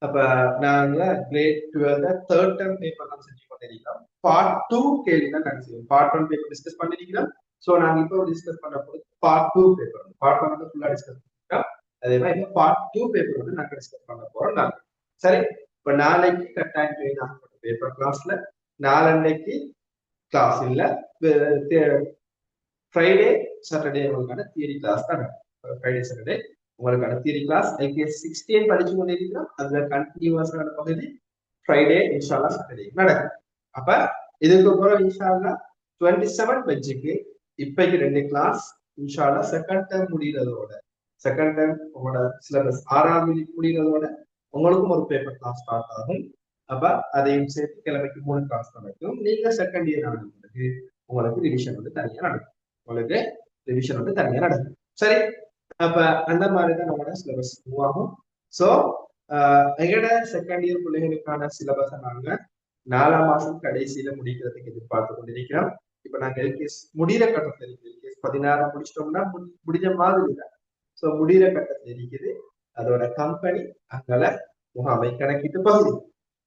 அப்ப நாங்க கிரேட் 12 தேர்ட் டேர்ம் பேப்பர் தான் செஞ்சு கொண்டிருக்கிறோம். பார்ட் 2 கேள்வி தான் நாங்க செய்வோம். பார்ட் 1 பேப்பர் டிஸ்கஸ் பண்ணிருக்கிறோம். ஸோ நாங்க இப்போ டிஸ்கஸ் பண்ண போது பார்ட் 2 பேப்பர். பார்ட் 1 வந்து ஃபுல்லா டிஸ்கஸ் பண்ணிருக்கோம். அதே மாதிரி இப்போ பார்ட் 2 பேப்பர் வந்து நாங்க டிஸ்கஸ் பண்ண போறோம் நாங்க. சரி, இப்ப நாளைக்கு கட்டாயம் ஜாயின் ஆகப்பட்ட பேப்பர் கிளாஸ்ல, நாளன்னைக்கு கிளாஸ் இல்ல, ஃப்ரைடே சாட்டர்டே உங்களுக்கான தியரி கிளாஸ் தான். ஃப்ரைடே சாட்டர்டே உங்களுக்கான தியரி கிளாஸ் LKS 16 படிச்சு கொண்டிருக்கிறோம். அதுல கண்டினியூஸான பகுதி ஃப்ரைடே இன்ஷால்லா சாட்டர்டே நடக்கும். அப்ப இதுக்கு அப்புறம் இன்ஷால்லா 27 பெஞ்சுக்கு இப்பைக்கு 2 கிளாஸ் இன்ஷால்லா செகண்ட் டேர்ம் முடிகிறதோட, செகண்ட் டேர்ம் உங்களோட சிலபஸ் 6ஆம் யூனிட் முடிகிறதோட உங்களுக்கும் ஒரு பேப்பர் கிளாஸ் ஸ்டார்ட் ஆகும். அப்ப அதையும் சேர்த்து கிழமைக்கு 3 கிளாஸ் நடக்கும். நீங்க செகண்ட் இயர் ஆனவங்களுக்கு உங்களுக்கு ரிவிஷன் வந்து தனியா நடக்கும். உங்களுக்கு ரிவிஷன் வந்து தனியா நடக்கும். சரி, அப்ப அந்த மாதிரிதான் நம்மளோட சிலபஸ் மூவ் ஆகும். ஸோ எங்கட செகண்ட் இயர் பிள்ளைகளுக்கான சிலபஸை நாங்க 4ஆம் மாசம் கடைசியில முடிக்கிறதுக்கு எதிர்பார்த்து கொண்டிருக்கிறோம். இப்ப நாங்க LKS முடிகிற கட்டத்துல இருக்கு. LKS 16 முடிச்சிட்டோம்னா முடிஞ்ச மாதிரி தான். ஸோ முடிகிற கட்டத்துல இருக்குது. அதோட கம்பெனி அங்கே முகாமை கணக்கிட்டு பகுதி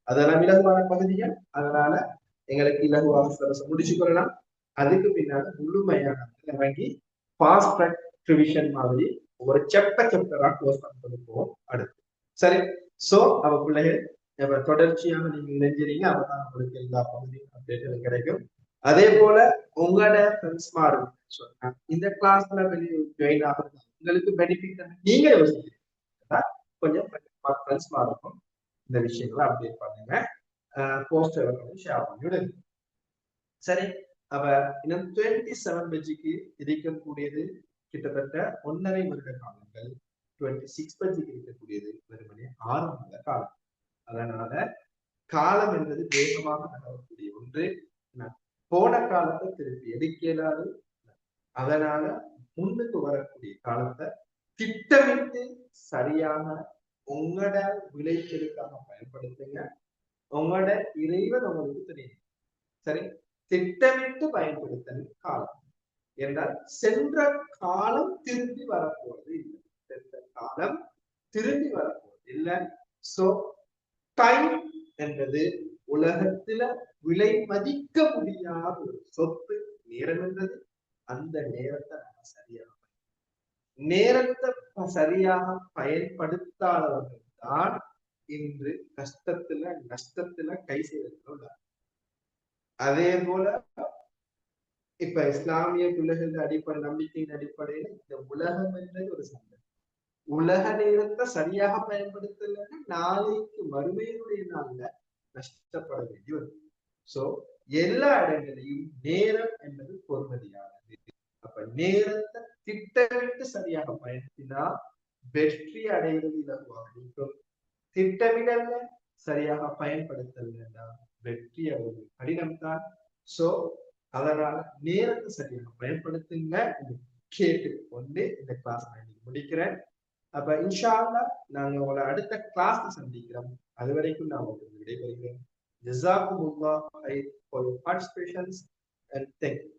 அதெல்லாம் இலகுவான பகுதிகள். அதனால எங்களுக்கு இலகுவாக சிலபஸ் முடிச்சு கொள்ளலாம். அதுக்கு பின்னால முழுமையான இறங்கி ஃபாஸ்ட் ட்ராக் ரிவிஷன் மாதிரி ஒரு சாப்டரா க்ளோஸ் பண்ணி போவோம் அடுத்து. சரி, சோ அவ பிள்ளைகள் தொடர்ச்சியாக நீங்க இணைஞ்சிருங்க. அப்பதான் உங்களுக்கு எல்லா பகுதியும் அப்டேட் கிடைக்கும். அதே போல உங்களோட ஃப்ரெண்ட்ஸ் மாறும் சொன்னா இந்த கிளாஸ்ல வெளியே ஜாயின் ஆகுறது உங்களுக்கு பெனிஃபிட் நீங்க யோசிக்கிறீங்க. கொஞ்சம் ஃப்ரெண்ட்ஸ் மாறும் இந்த விஷயங்களை அப்டேட் பண்ணுங்க. போஸ்டர் வந்து ஷேர் பண்ணி விடுங்க. சரி, அப்ப இன்னும் 27 பேஜுக்கு இருக்கக்கூடியது கிட்டத்தட்ட 1.5 வருட காலங்கள். 26 பேஜுக்கு இருக்கக்கூடியது வெறுமனே 6 மாத காலம். அதனால காலம் என்பது வேகமாக நகரக்கூடிய ஒன்று. போன காலத்தை திருப்பி எடுக்க இயலாது. அதனால முன்னுக்கு வரக்கூடிய காலத்தை திட்டமிட்டு சரியாக உங்களோட விளைச்சலுக்காக பயன்படுத்துங்க. உங்களோட இறைவன் உங்களுக்கு தெரியும். சரி, திட்டமிட்டு பயன்படுத்தல் காலம் என்றால் சென்ற காலம் திரும்பி வரப்போவது இல்லை. சென்ற காலம் திரும்பி வரப்போவது இல்லை. சோ டைம் என்பது உலகத்துல விலை மதிக்க முடியாத ஒரு சொத்து. நேரம் என்பது அந்த நேரத்தை நம்ம சரியாக பயன்படுத்தாதவர்கள் தான் இன்று கஷ்டத்துல நஷ்டத்துல கை செய்வதற்கு. அதே போல இப்ப இஸ்லாமிய பிள்ளைகள் அடிப்படை நம்பிக்கையின் அடிப்படையில் இந்த உலகம் என்றது ஒரு சந்தை. உலக நேரத்தை சரியாக பயன்படுத்தலைன்னா நாளைக்கு மறுமையினுடைய நாள்ல நஷ்டப்பட வேண்டி வரும். சோ எல்லா இடங்களிலும் நேரம் என்பது பொறுமதியானது. அப்ப நேரத்தை திட்டமிட்டு சரியாக பயன்படுத்தினா வெற்றி அடைவது இலகுவாக இருக்கும். திட்டமிடல சரியாக பயன்படுத்தலைன்னா வெற்றி அடைவது கடினம்தான். சோ அதனால நேரத்தை சரியாக பயன்படுத்துங்க கேட்டுக்கொண்டு இந்த கிளாஸ் நான் இன்னைக்கு முடிக்கிறேன். அப்ப இன்ஷா அல்லாஹ் நாங்க உங்களை அடுத்த கிளாஸ்ல சந்திக்கிறோம். அது வரைக்கும் நான் உங்களுக்கு விடைபெறுகிறேன். ஜஸாக்குமுல்லாஹ் ஹைர் for your participations and thank you.